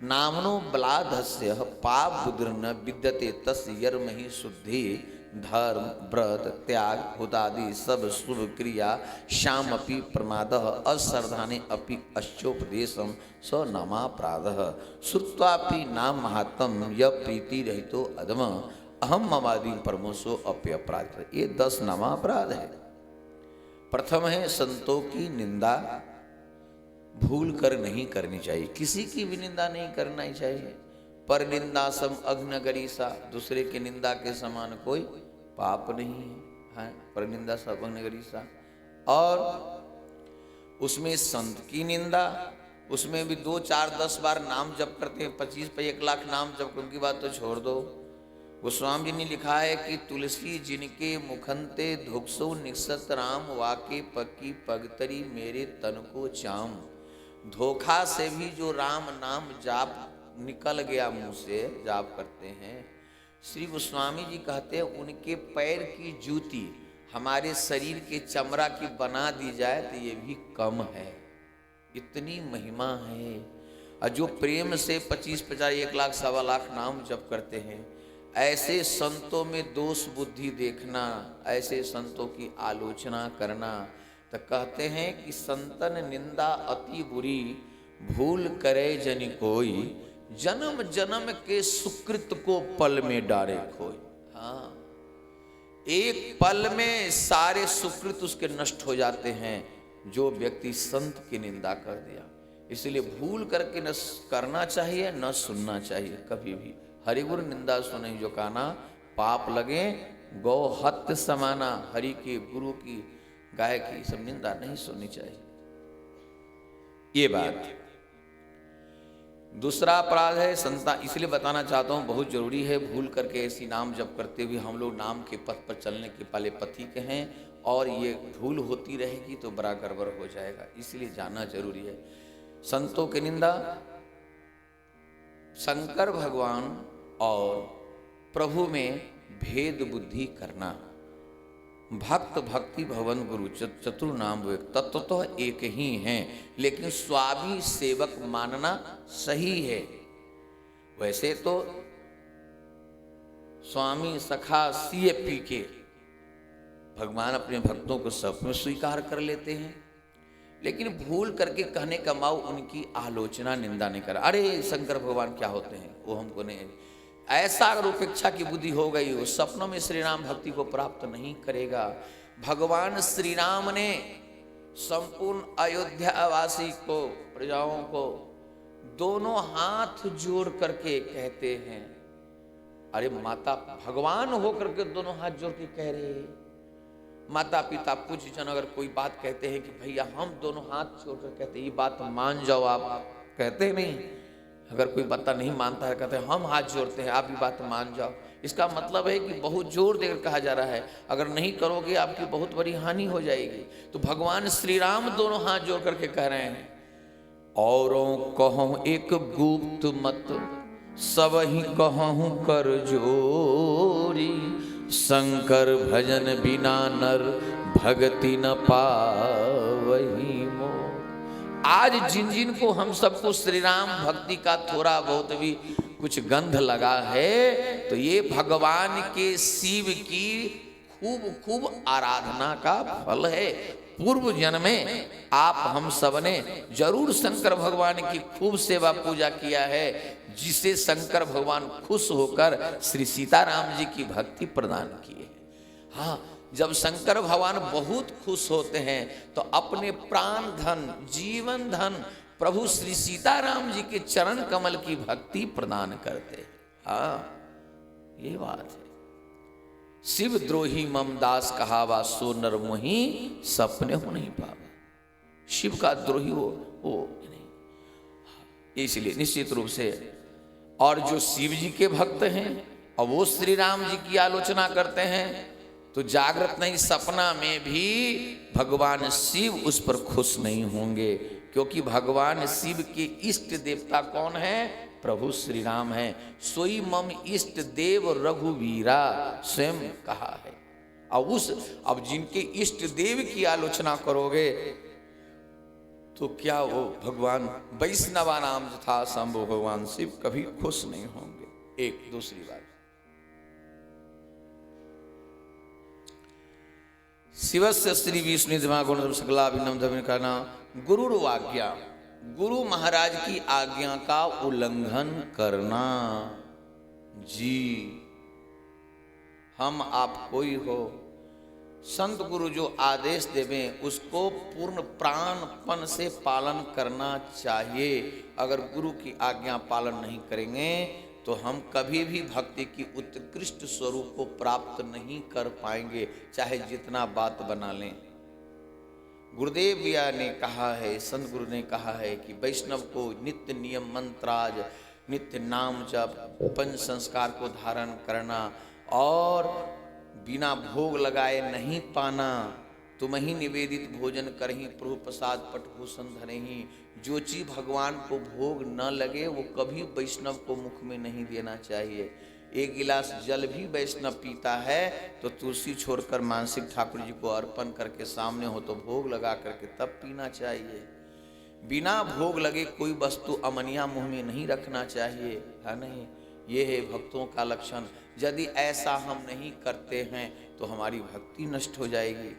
नामनो बलाधस्य पाप बुद्र न विद्यते तस्य यर्महि शुद्धि, धर्म व्रत त्याग हुतादि सब शुभ क्रिया श्यामपि प्रमादः, अश्रद्धाने अपि अश्चोपदेशम स नामापराधः, श्रुत्वापि नाम महात्म य प्रीति रहितो अधम, अहम ममादि परमोसो अप्यपराध। ये 10 नामा अपराध है। प्रथम है संतों की निंदा भूल कर नहीं करनी चाहिए, किसी की भी निंदा नहीं करना ही चाहिए। पर निंदा सम अग्नगरीसा, दूसरे की निंदा के समान कोई पाप नहीं है। पर निंदा सब अग्नगरीसा। और उसमें संत की निंदा, उसमें भी 2, 4, 10 बार नाम जप करते हैं, 25 पे 1 लाख नाम जप, उनकी बात तो छोड़ दो। गोस्वामी जी ने लिखा है कि तुलसी जिनके मुखंते धुक्सो निक्षत राम, वाके पक्की पगतरी मेरे तन को चाम। धोखा से भी जो राम नाम जाप निकल गया मुंह से, जाप करते हैं, श्री गोस्वामी जी कहते हैं उनके पैर की जूती हमारे शरीर के चमड़ा की बना दी जाए तो ये भी कम है, इतनी महिमा है। और जो प्रेम से 25, 50, 1 लाख, 1.25 लाख नाम जप करते हैं, ऐसे संतों में दोष बुद्धि देखना, ऐसे संतों की आलोचना करना, तो कहते हैं कि संतन निंदा अति बुरी, भूल करे जनि कोई, जन्म जन्म के सुकृत को पल में डारे खोए। हाँ, एक पल में सारे सुकृत उसके नष्ट हो जाते हैं जो व्यक्ति संत की निंदा कर दिया। इसलिए भूल करके न करना चाहिए न सुनना चाहिए कभी भी। हरिगुरु निंदा सुने जो काना, पाप लगे गौ हत्य समाना। हरि के, गुरु की, गाय की सब निंदा नहीं सुननी चाहिए। ये बात। दूसरा अपराध है संता, इसलिए बताना चाहता हूं, बहुत जरूरी है। भूल करके ऐसी नाम जप करते हुए हम लोग नाम के पथ पर चलने के पहले पथिक हैं, और ये भूल होती रहेगी तो बड़ा गड़बड़ हो जाएगा, इसलिए जानना जरूरी है। संतों की निंदा, शंकर भगवान और प्रभु में भेद बुद्धि करना। भक्त भक्ति भवन गुरु चतुर नाम वे तत्व तो एक ही हैं, लेकिन स्वामी सेवक मानना सही है। वैसे तो स्वामी सखा सीए पी के भगवान अपने भक्तों को सब में स्वीकार कर लेते हैं, लेकिन भूल करके कहने का माऊ उनकी आलोचना निंदा नहीं करा। अरे शंकर भगवान क्या होते हैं, वो हमको नहीं। ऐसा अगर उपेक्षा की बुद्धि हो गई, वो सपनों में श्री राम भक्ति को प्राप्त नहीं करेगा। भगवान श्री राम ने संपूर्ण अयोध्या वासी को, प्रजाओं को दोनों हाथ जोड़ करके कहते हैं। अरे माता, भगवान होकर के दोनों हाथ जोड़ के कह रहे हैं। माता पिता पूज्य जन अगर कोई बात कहते हैं कि भैया हम दोनों हाथ जोड़ कर कहते हैं, ये बात मान जाओ, आप कहते नहीं। अगर कोई बता नहीं मानता है, कहते हैं हम हाथ जोड़ते हैं, आप भी बात मान जाओ। इसका मतलब है कि बहुत जोर देकर कहा जा रहा है, अगर नहीं करोगे आपकी बहुत बड़ी हानि हो जाएगी। तो भगवान श्री राम दोनों हाथ जोड़ करके कह रहे हैं, औरों कहूं एक गुप्त मत, सब ही कहूं कर जोरी, शंकर भजन बिना नर भगति न पावही मोर। आज जिन जिन को हम सबको श्री राम भक्ति का थोड़ा बहुत भी कुछ गंध लगा है, तो ये भगवान के शिव की खूब खूब आराधना का फल है। पूर्व जन्म में आप हम सब ने जरूर शंकर भगवान की खूब सेवा पूजा किया है, जिसे शंकर भगवान खुश होकर श्री सीताराम जी की भक्ति प्रदान की है। हाँ, जब शंकर भगवान बहुत खुश होते हैं तो अपने प्राण धन, जीवन धन प्रभु श्री सीताराम जी के चरण कमल की भक्ति प्रदान करते हैं। हाँ, ये बात है। शिव द्रोही मम दास कहावा, सो नर मोही सपने हो नहीं पावा। शिव का द्रोही हो नहीं, इसलिए निश्चित रूप से। और जो शिव जी के भक्त हैं और वो श्री राम जी की आलोचना करते हैं, तो जागृत नहीं सपना में भी भगवान शिव उस पर खुश नहीं होंगे, क्योंकि भगवान शिव के इष्ट देवता कौन है? प्रभु श्री राम है। सोई मम इष्ट देव रघुवीरा, स्वयं कहा है। अब जिनके इष्ट देव की आलोचना करोगे तो क्या वो भगवान वैष्णवा नाम था शंभु भगवान शिव कभी खुश नहीं होंगे। एक दूसरी बात, शिवस्य श्री विष्णु गुण सकलाभिन्नम धर्म करना गुरुर्वाज्ञा, गुरु महाराज की आज्ञा का उल्लंघन करना। जी, हम आप कोई हो, संत गुरु जो आदेश देवे उसको पूर्ण प्राणपन से पालन करना चाहिए। अगर गुरु की आज्ञा पालन नहीं करेंगे तो हम कभी भी भक्ति की उत्कृष्ट स्वरूप को प्राप्त नहीं कर पाएंगे, चाहे जितना बात बना लें। गुरुदेव भैया ने कहा है, संत गुरु ने कहा है कि वैष्णव को नित्य नियम मंत्राज, नित्य नाम जप, पंच संस्कार को धारण करना और बिना भोग लगाए नहीं पाना। तुम ही निवेदित भोजन करही, प्रभु प्रसाद पटभूषण धरही। जो चीज भगवान को भोग न लगे वो कभी वैष्णव को मुख में नहीं देना चाहिए। एक गिलास जल भी वैष्णव पीता है तो तुलसी छोड़कर मानसिक ठाकुर जी को अर्पण करके सामने हो तो भोग लगा करके तब पीना चाहिए। बिना भोग लगे कोई वस्तु अमनिया मुंह में नहीं रखना चाहिए, है नहीं? ये है भक्तों का लक्षण। यदि ऐसा हम नहीं करते हैं तो हमारी भक्ति नष्ट हो जाएगी।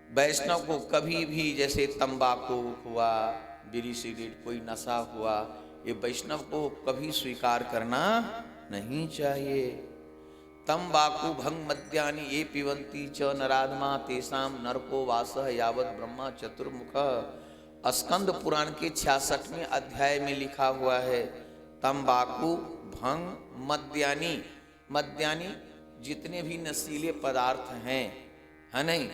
वैष्णव को कभी भी जैसे तंबाकू हुआ, बीड़ी सिगरेट, कोई नशा हुआ, ये वैष्णव को कभी स्वीकार करना नहीं चाहिए। तंबाकू भंग मद्यानि ये पिबंती च नराधमा तेषाम नरको वासः यावत ब्रह्मा चतुर्मुख। स्कंद पुराण के 66वें अध्याय में लिखा हुआ है, तंबाकू भंग मद्यानि, मद्यानि जितने भी नशीले पदार्थ हैं, है नहीं,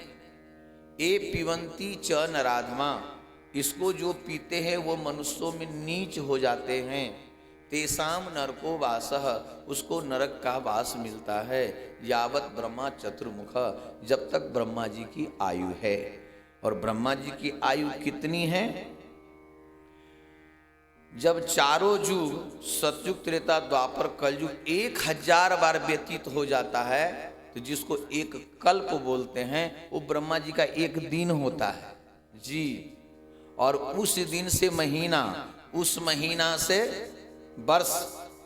ए पिबंती च नराधमा, इसको जो पीते हैं वो मनुष्यों में नीच हो जाते हैं। तेसाम नरको वासः, उसको नरक का वास मिलता है। यावत ब्रह्मा चतुर्मुख, जब तक ब्रह्मा जी की आयु है। और ब्रह्मा जी की आयु कितनी है? जब चारों युग सतयुग त्रेता द्वापर कलयुग 1000 बार व्यतीत हो जाता है, तो जिसको एक कल्प बोलते हैं, वो ब्रह्मा जी का एक दिन होता है जी। और उस दिन से महीना, उस महीना से वर्ष,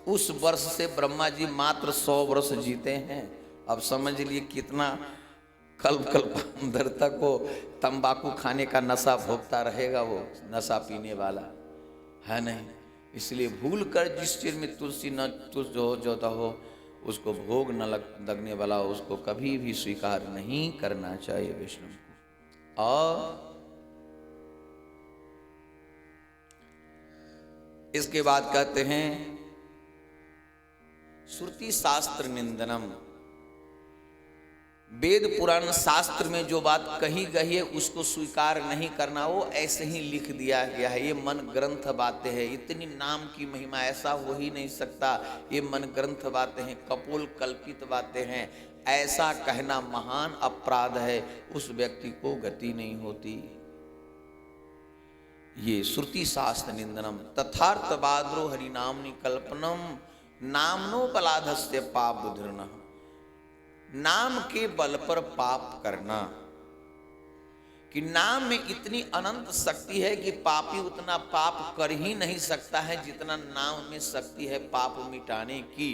उस वर्ष से ब्रह्मा जी मात्र 100 वर्ष जीते हैं। अब समझ लिए कितना कल्प अंदर तक वो तंबाकू खाने का नशा भोगता रहेगा, वो नशा पीने वाला, है नहीं। इसलिए भूल कर जिस चीज में तुलसी न तुलस जोता हो, उसको भोग न लगने वाला हो, उसको कभी भी स्वीकार नहीं करना चाहिए वैष्णव को। और इसके बाद कहते हैं श्रुति शास्त्र निंदनम, वेद पुराण शास्त्र में जो बात कही गई है उसको स्वीकार नहीं करना, वो ऐसे ही लिख दिया गया है। ये मन ग्रंथ बातें हैं, इतनी नाम की महिमा, ऐसा हो ही नहीं सकता, ये मन ग्रंथ बातें हैं, कपोल कल्पित बातें हैं, ऐसा कहना महान अपराध है, उस व्यक्ति को गति नहीं होती। ये श्रुति शास्त्र निंदनम तथार्थवाद्रो हरिनामनि कल्पनम नामनो बलाधस्य पाप बुद्धिर्न, नाम के बल पर पाप करना, कि नाम में इतनी अनंत शक्ति है कि पापी उतना पाप कर ही नहीं सकता है जितना नाम में शक्ति है पाप मिटाने की।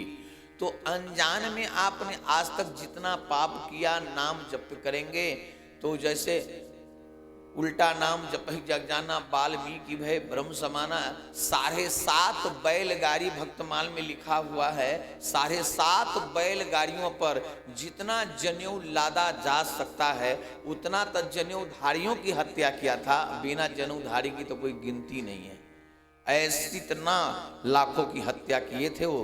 तो अनजान में आपने आज तक जितना पाप किया, नाम जप करेंगे तो जैसे उल्टा नाम जपहि जग जाना वाल्मीकि भय ब्रह्म समाना, 7.5 बैलगाड़ी भक्तमाल में लिखा हुआ है, 7.5 बैलगाड़ियों पर जितना जनेऊ लादा जा सकता है उतना तक जनेऊधारियों की हत्या किया था, बिना जनेऊधारी की तो कोई गिनती नहीं है। ऐसी इतना लाखों की हत्या किए थे वो।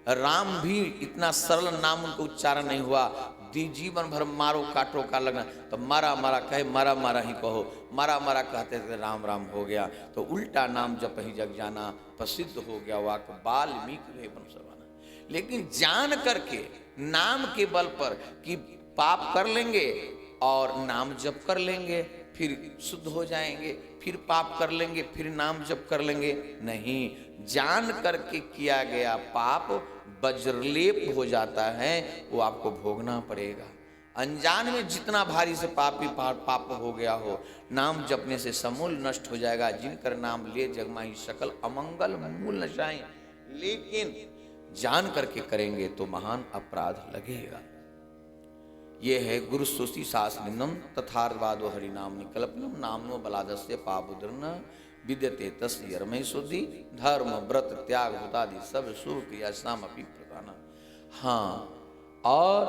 राम भी इतना सरल नाम उनको उच्चारण नहीं हुआ, जीवन भर मारो काटो का लगना, तो मारा मारा कहे मारा मारा ही कहो, मारा मारा कहते थे राम राम हो गया, तो उल्टा नाम जप ही जग जाना प्रसिद्ध हो गया वाक वाल्मीकि भय ब्रह्म समाना। लेकिन जान करके नाम के बल पर कि पाप कर लेंगे और नाम जप कर लेंगे फिर शुद्ध हो जाएंगे, फिर पाप कर लेंगे फिर नाम जप कर लेंगे, नहीं, जान करके किया गया पाप वज्रलेप हो जाता है, वो आपको भोगना पड़ेगा। अनजान में जितना भारी से पाप हो गया हो, नाम जपने से समूल नष्ट हो जाएगा। जिनकर नाम ले जगमाही सकल अमंगल मूल नशाएं, लेकिन जान करके करेंगे तो महान अपराध लगेगा। ये है गुरु स्तुति शास्त्रनिंदम तथार्थवादो हरिनाम निकल्पनम नामनो बलादस्य पापुद्रन विद्यते तस्य यर्महि शुद्धि धर्म व्रत त्याग हुतादि सब शुभ क्रिया शाम अपनी प्रदान। हाँ, और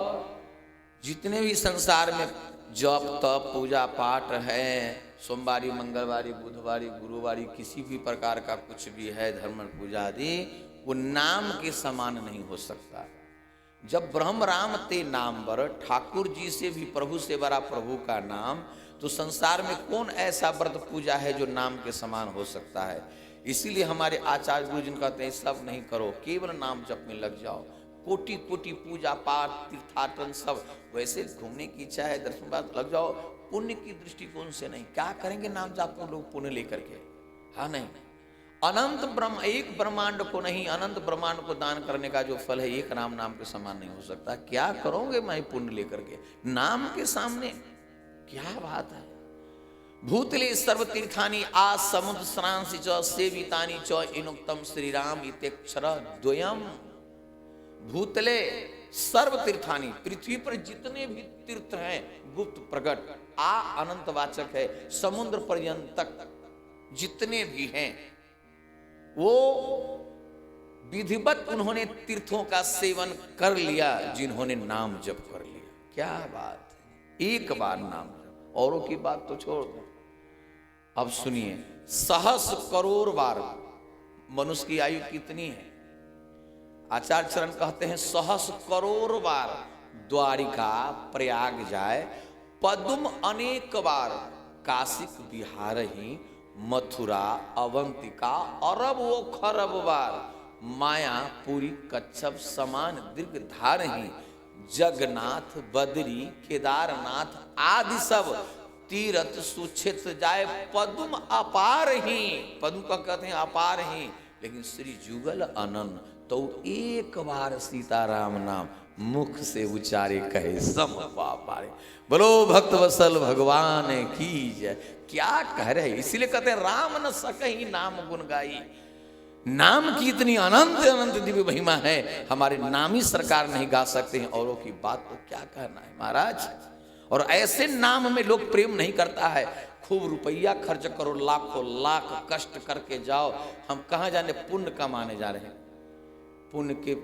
जितने भी संसार में जप तप पूजा पाठ है, सोमवारी मंगलवारी बुधवारी गुरुवारी किसी भी प्रकार का कुछ भी है धर्म पूजा आदि, वो नाम के समान नहीं हो सकता। जब ब्रह्म राम ते नाम बर, ठाकुर जी से भी प्रभु से बड़ा प्रभु का नाम, तो संसार में कौन ऐसा व्रत पूजा है जो नाम के समान हो सकता है। इसीलिए हमारे आचार्य गुरु जी कहते हैं सब नहीं करो, केवल नाम जप में लग जाओ। कोटि कोटि पूजा पाठ तीर्थाटन सब, वैसे घूमने की इच्छा है दर्शन बाद लग जाओ, पुण्य की दृष्टिकोण से नहीं। क्या करेंगे नाम जाप को लोग पुण्य लेकर के, हाँ नहीं। अनंत ब्रह्म, एक ब्रह्मांड को नहीं, अनंत ब्रह्मांड को दान करने का जो फल है एक नाम के समान नहीं हो सकता। क्या करोगे मैं पुण्य लेकर के नाम के सामने, क्या बात है। भूतले सर्व तीर्थानि आ समुद्र स्नांसि च सेवितानि च इनुक्तम श्री राम इत्यक्षर द्वयम। भूतले सर्व तीर्थानि, पृथ्वी पर जितने भी तीर्थ हैं गुप्त प्रकट, आ अनंत वाचक है, समुद्र पर्यंत तक जितने भी हैं वो विधिवत उन्होंने तीर्थों का सेवन कर लिया जिन्होंने नाम जप कर लिया। क्या बात है, एक बार नाम जप, औरों की बात तो छोड़ दो। अब सुनिए, 100 करोड़ बार, मनुष्य की आयु कितनी है? आचार्य चरण कहते हैं 100 करोड़ बार द्वारिका प्रयाग जाए, पद्म अनेक बार काशिक बिहार ही, मथुरा अवंतिका अरब वो खरब बार, माया पूरी कच्छप समान दीर्घ धार ही, जगन्नाथ बद्री केदारनाथ आदि सब तीर्थ सुक्षेत जाए, पद्म अपार ही। पद्म का कहते हैं अपार ही, लेकिन श्री जुगल अनन तो एक बार सीताराम नाम मुख से उच्चारे कहे सम पारे। बोलो भक्त वत्सल भगवान की जय। क्या कह रहे, इसीलिए कहते हैं राम न सकहि नाम गुण गाई। नाम की इतनी अनंत अनंत दिव्य महिमा है, हमारे नामी सरकार नहीं गा सकते हैं, औरों की बात तो क्या कहना है महाराज। और ऐसे नाम में लोग प्रेम नहीं करता है। खूब रुपया खर्च करो, लाखों लाख कष्ट करके जाओ, हम कहाँ जाने पुण्य कमाने जा रहे हैं। पुण्य के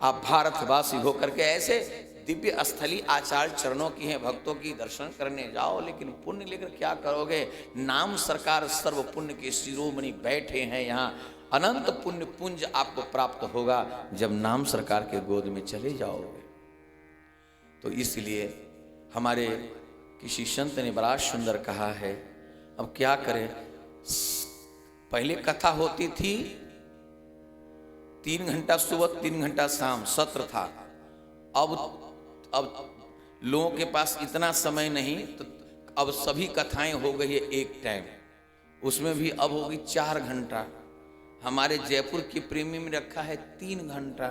आप भारतवासी होकर के ऐसे दिव्य स्थली आचार्य चरणों की हैं, भक्तों की दर्शन करने जाओ, लेकिन पुण्य लेकर क्या करोगे। नाम सरकार सर्व पुण्य के शिरोमणि बैठे हैं यहाँ। अनंत पुण्य पुंज आपको प्राप्त होगा जब नाम सरकार के गोद में चले जाओगे। तो इसलिए हमारे किसी संत ने बड़ा सुंदर कहा है, अब क्या करें। पहले कथा होती थी 3 घंटा सुबह 3 घंटा शाम सत्र था। अब लोगों के पास इतना समय नहीं, तो अब सभी कथाएं हो गई है एक टाइम, उसमें भी अब होगी 4 घंटा। हमारे जयपुर की प्रेमी में रखा है 3 घंटा,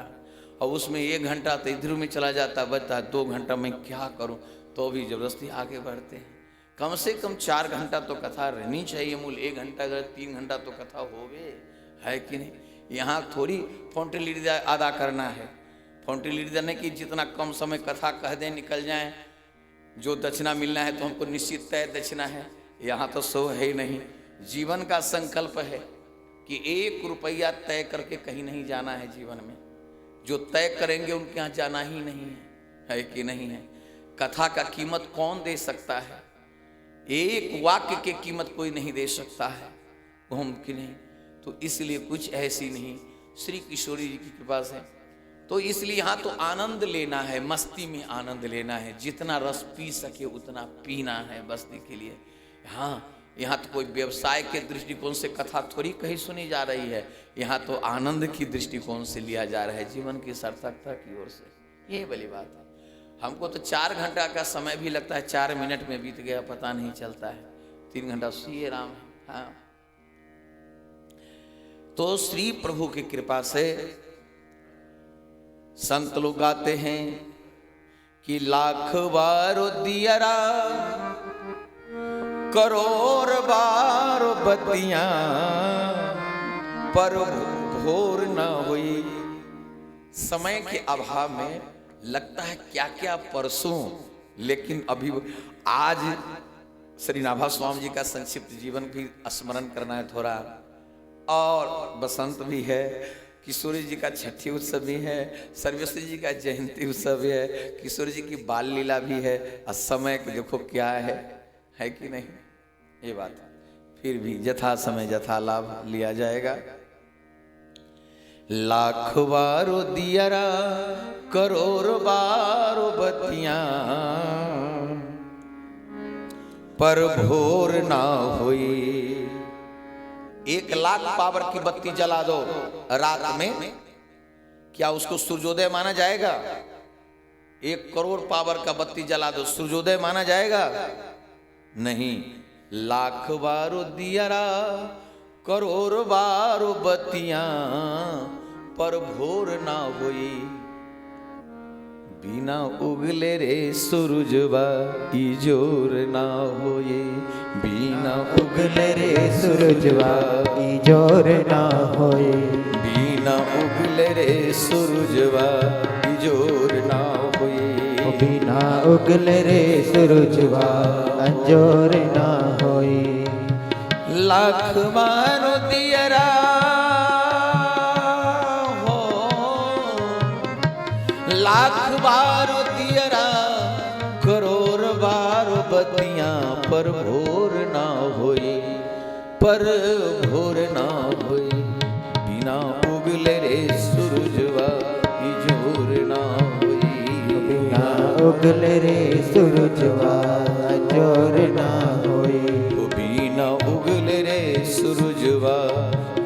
और उसमें 1 घंटा तो इधर में चला जाता, बचता 2 घंटा मैं क्या करूं, तो भी जबरदस्ती आगे बढ़ते हैं। कम से कम 4 घंटा तो कथा रहनी चाहिए मूल। 1 घंटा अगर 3 घंटा तो कथा होवे, है कि नहीं। यहाँ थोड़ी फॉन्टिलिटी अदा करना है। फॉन्टिलिटी देने की जितना कम समय कथा कह दें निकल जाए, जो दक्षिणा मिलना है तो हमको निश्चित तय दक्षिणा है। यहाँ तो सो है ही नहीं। जीवन का संकल्प है कि 1 रुपया तय करके कहीं नहीं जाना है जीवन में। जो तय करेंगे उनके यहाँ जाना ही नहीं है कि नहीं है। कथा का कीमत कौन दे सकता है? एक वाक्य की कीमत कोई नहीं दे सकता है, वो मुमकिन नहीं। तो इसलिए कुछ ऐसी नहीं, श्री किशोरी जी की कृपा से। तो इसलिए यहाँ तो आनंद लेना है, मस्ती में आनंद लेना है, जितना रस पी सके उतना पीना है मस्ती के लिए। यहाँ तो कोई व्यवसाय के दृष्टिकोण से कथा थोड़ी कहीं सुनी जा रही है, यहाँ तो आनंद की दृष्टिकोण से लिया जा रहा है, जीवन की सार्थकता की ओर से। ये बड़ी बात है। हमको तो 4 घंटा का समय भी लगता है, 4 मिनट में बीत गया पता नहीं चलता है। 3 घंटा सीए राम। हाँ, तो श्री प्रभु की कृपा से संत लोग गाते हैं कि लाख बार दियरा करोड़ बार बतियां, पर भोर न हुई। समय के अभाव में लगता है क्या क्या परसों, लेकिन अभी आज श्री नाभा स्वामी जी का संक्षिप्त जीवन भी स्मरण करना है थोड़ा। और बसंत भी है, किशोरी जी का छठी उत्सव भी है, सर्वेश्वर जी का जयंती उत्सव भी है, किशोरी जी की बाल लीला भी है। और समय देखो क्या है कि नहीं। ये बात फिर भी यथा समय यथा लाभ लिया जाएगा। लाख बारो दियरा करोड़ बारो बतियां, पर भोर ना हुई। 1 लाख पावर की बत्ती जला दो रात में, क्या उसको सूर्योदय माना जाएगा? 1 करोड़ पावर का बत्ती जला दो, सूर्योदय माना जाएगा? नहीं। लाख बारो दियरा करोड़ बारो बत्तियां, पर भोर ना हुई। बिना उगले रे सूरजवा इजोर ना होए, बिना उगले रे सूरजवा इजोर ना होए, बिना उगले रे सूरजवा इजोर ना होए। बिना उगले रे सूरजवा अंजोर ना होए। लाख मारो दियरा पर भोर ना होई, पर भोर ना होई, बिना उगले रे सूरजवा इजोर ना होई, बिना उगले रे सूरजवा जोर ना होई, बिना उगले रे सूरजवा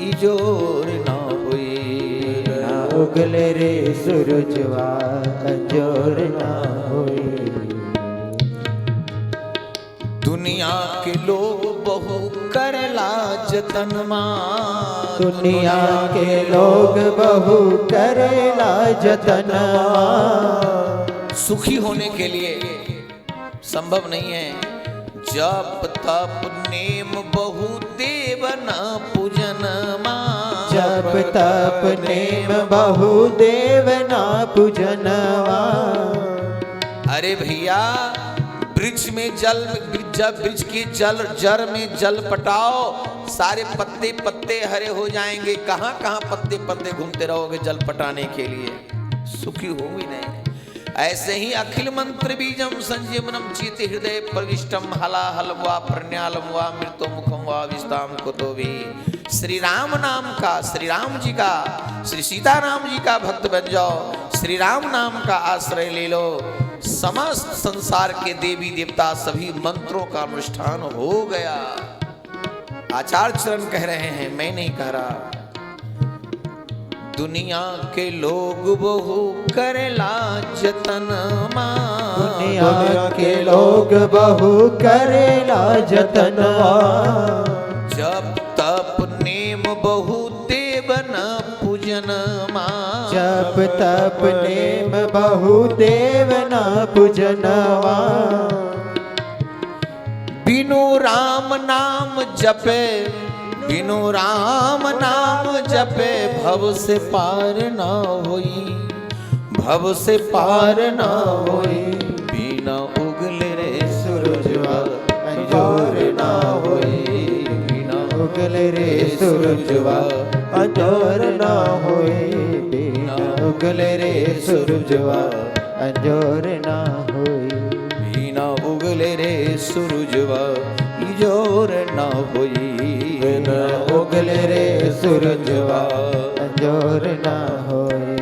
इजोर ना होई, बिना उगले रे सूरजवा जोर ना होई। दुनिया के लोग बहु करला जतन मां, दुनिया के लोग बहु करेला जतनवा, सुखी होने के लिए संभव नहीं है। जप तप नेम बहु देवना पूजन मां, जप तप नेम बहु देवना पूजनवा। अरे भैया वृक्ष में जल, जब वृक्ष की जड़ में जल पटाओ, सारे पत्ते पत्ते हरे हो जाएंगे। कहाँ कहाँ पत्ते पत्ते घूमते रहोगे जल पटाने के लिए, सुखी होंगे नहीं। ऐसे ही अखिल मंत्र बीजम संजीवनम चीति हृदय प्रविष्टम हलाहल वा प्रण्यालम वा मृतो मुखम वा विस्ताम कुतो भी। श्री राम नाम का, श्री राम जी का, श्री सीताराम जी का भक्त बन जाओ, श्री राम नाम का आश्रय ले लो, समस्त संसार के देवी देवता सभी मंत्रों का अनुष्ठान हो गया। आचार्य चरण कह रहे हैं, मैं नहीं कह रहा। दुनिया के लोग बहु करेला जतन मां, दुनिया के लोग बहु करेला जतनवा, जप तप नेम बहु देवन पूजन मां, जप तप नेम बहु देवना पूजनवा। बिनु राम नाम जपे, बिनु राम नाम जपे, भव से पार ना होई, भव से पार ना होई, बिना उगले रे सूरजवा अंजोर ना होई, बिना उगले रे सूरजवा अंजोर ना होई, बिना उगले रे सूरजवा अंजोर ना होई, बिना उगले रे सूरजवा इजोर ना होई, बिना उगले रे सूरजवा अंजोर ना होई।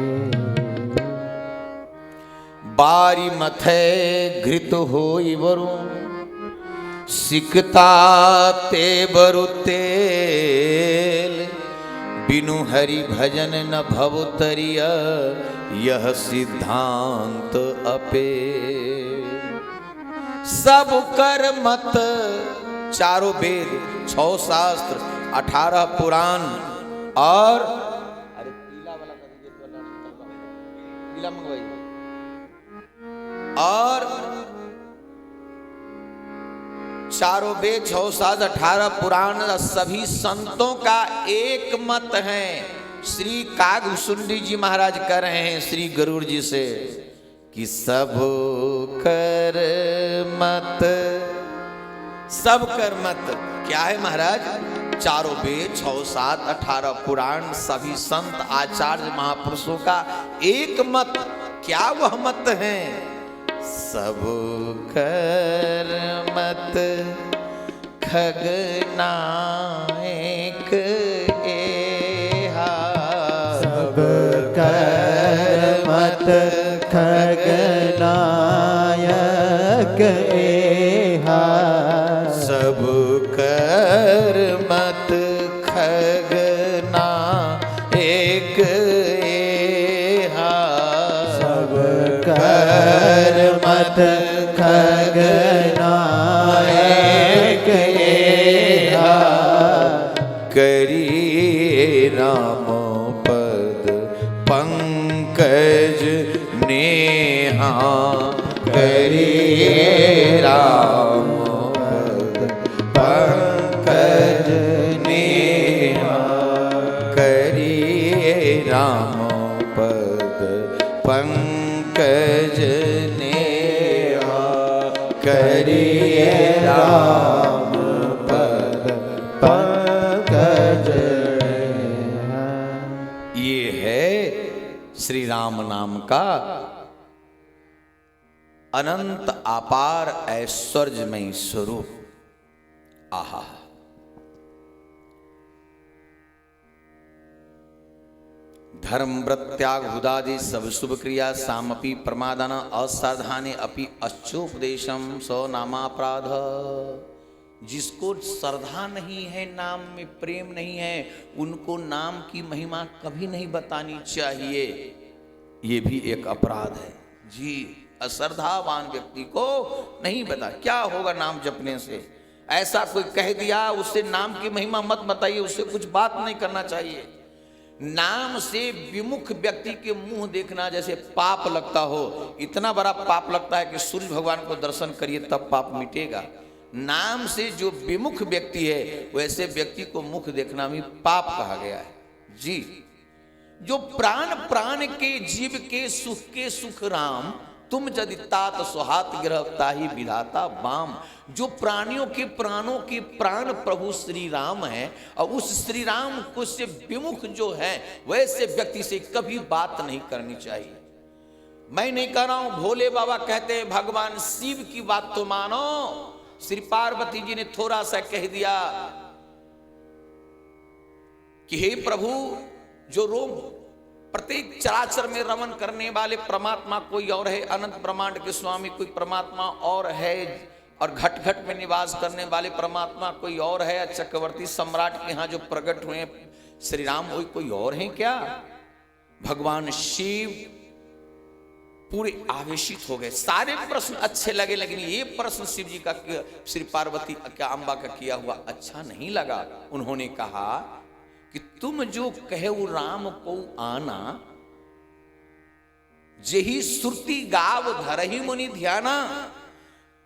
बारी मथे घृत होई वरु, सिकता ते बरु तेल, बिनु हरि भजन न भव तरिय, यह सिद्धांत अपे। सब कर मत, चारों वेद, 6 शास्त्र, 18 पुराण और अरे पीला वाला कर दीजिए, पीला मंगवाइए, और चारों वेद, 6 शास्त्र, 18 पुराण, सभी संतों का एक मत है। श्री कागभूषुंडी जी महाराज कह रहे हैं श्री गरुड़ जी से कि सब कर मत, सब कर मत क्या है महाराज? चारों वेद, 6 7 18 पुराण, सभी संत आचार्य महापुरुषों का एक मत। क्या वह मत है? सब कर मत खगनायक एहा, सब कर मत खगनायक एहा, सब कर मत खगना एक एहा, सब कर मत खगनायक एहा, करिए राम पद पंकज नेहा, करिए राम पद पंकज नेहा, करिए राम पद पंकज नेहा, करिए राम पद पंकज एहा। ये है श्री राम नाम का अनंत अपार ऐश्वर्यमय स्वरूप। आहा, धर्म व्रत त्याग हुदादि सब शुभ क्रिया सामपि प्रमादान असाधाने अपि अच्छोपदेशम सो नामापराध। जिसको श्रद्धा नहीं है, नाम में प्रेम नहीं है, उनको नाम की महिमा कभी नहीं बतानी चाहिए। ये भी एक अपराध है जी। अश्रद्धावान व्यक्ति को नहीं बता। क्या होगा नाम जपने से? ऐसा कोई कह दिया, उससे नाम की महिमा मत बताइए, उससे कुछ बात नहीं करना चाहिए। नाम से विमुख व्यक्ति के मुंह देखना जैसे पाप लगता हो, इतना बड़ा पाप लगता है कि सूर्य भगवान को दर्शन करिए तब पाप मिटेगा। नाम से जो विमुख व्यक्ति है, वैसे व्यक्ति को मुख देखना भी पाप कहा गया है जी। जो प्राण प्राण के जीव के सुख राम, तुम यदि तात सुहात ग्रह ताहि विधाता वाम। जो प्राणियों के प्राणों के प्राण प्रभु श्री राम है, और उस श्री राम को से विमुख जो है, वैसे व्यक्ति से कभी बात नहीं करनी चाहिए। मैं नहीं कह रहा हूं, भोले बाबा कहते हैं भगवान शिव की बात तो मानो। श्री पार्वती जी ने थोड़ा सा कह दिया कि हे प्रभु, जो रोम प्रत्येक चराचर में रमन करने वाले परमात्मा कोई और है, अनंत ब्रह्मांड के स्वामी कोई परमात्मा और है, और घट घट में निवास करने वाले परमात्मा कोई और है, चक्रवर्ती सम्राट के यहाँ जो प्रकट हुए श्री राम वही कोई और हैं क्या? भगवान शिव पूरे आवेशित हो गए। सारे प्रश्न अच्छे लगे, लेकिन ये प्रश्न शिव जी का, श्री पार्वती का, अम्बा का किया हुआ अच्छा नहीं लगा। उन्होंने कहा कि तुम जो कहे वो राम को आना, जेहि सुरती गाव धरहि मुनि ध्याना,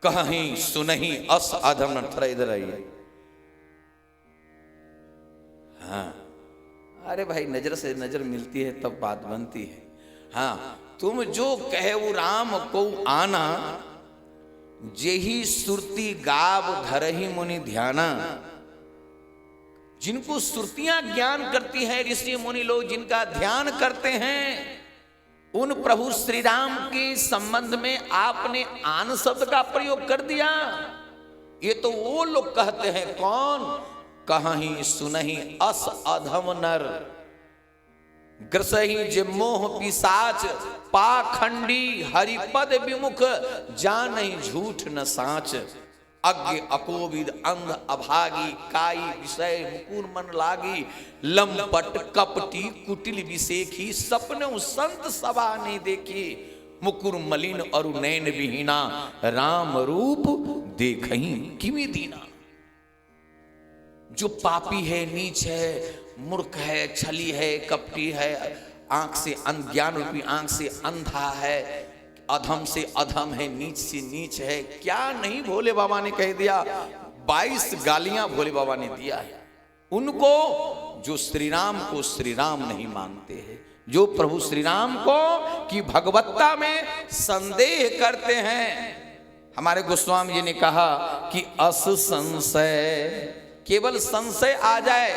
कहीं सुनहि अस अधम न थर। इधर आइए। हाँ, अरे भाई, नजर से नजर मिलती है तब बात बनती है। हाँ, तुम जो कहे वो राम को आना, जेहि सुरती गाव धरहि मुनि ध्याना। जिनको सुरतियां ज्ञान करती हैं, ऋषि मुनि लोग जिनका ध्यान करते हैं, उन प्रभु श्री राम के संबंध में आपने आन शब्द का प्रयोग कर दिया। ये तो वो लोग कहते हैं, कौन? कहीं सुनहि अस अधम नर, ग्रसहि जे मोह पिशाच, पाखंडी हरिपद विमुख, जानहि झूठ न साच। अज्ञ अकोविद अंध अभागी, काई विषय मुकुर मन लागी। लंपट कपटी कुटिल विसेखी, सपने संत सभा नहीं देखी। मुकुर मलिन अरु नैन विहीना, राम रूप देखहि किमि दीना। जो पापी है, नीच है, मूर्ख है, छली है, कपटी है, आंख से ज्ञान रूपी आंख से अंधा है, अधम से अधम है, नीच से नीच है, क्या नहीं भोले बाबा ने कह दिया। 22 गालियां भोले बाबा ने दिया है उनको, जो श्री राम को श्री राम नहीं मानते हैं, जो प्रभु श्री राम को की भगवत्ता में संदेह करते हैं। हमारे गोस्वामी जी ने कहा कि अस संशय, केवल संशय आ जाए,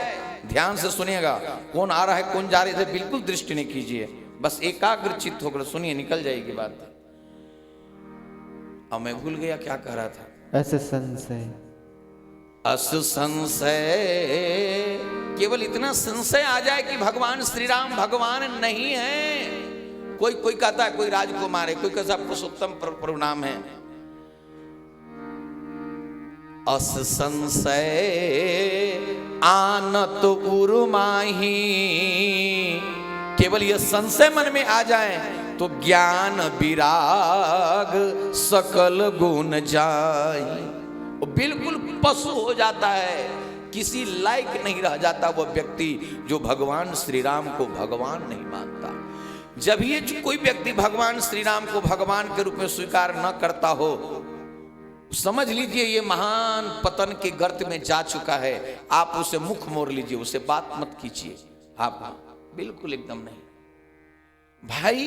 ध्यान से सुनिएगा, कौन आ रहा है कौन जा रहे थे बिल्कुल दृष्टि नहीं कीजिए, बस एकाग्र चित्त होकर सुनिए, निकल जाएगी बात। अब मैं भूल गया क्या कह रहा था। अस संशय, अस संशय, केवल इतना संशय आ जाए कि भगवान श्री राम भगवान नहीं है। कोई कोई कहता है कोई राजकुमार है, कोई कहता पुरुषोत्तम प्रभु नाम है। अस संशय आनत उर्माही, केवल यह संशय मन में आ जाए तो ज्ञान विराग सकल गुण जाए। वो बिल्कुल पशु हो जाता है, किसी लायक नहीं रह जाता वह व्यक्ति जो भगवान श्री राम को भगवान नहीं मानता। जब ये कोई व्यक्ति भगवान श्री राम को भगवान के रूप में स्वीकार न करता हो, समझ लीजिए ये महान पतन के गर्त में जा चुका है। आप उसे मुख मोड़ लीजिए, उसे बात मत कीजिए। आप बिल्कुल एकदम नहीं। भाई,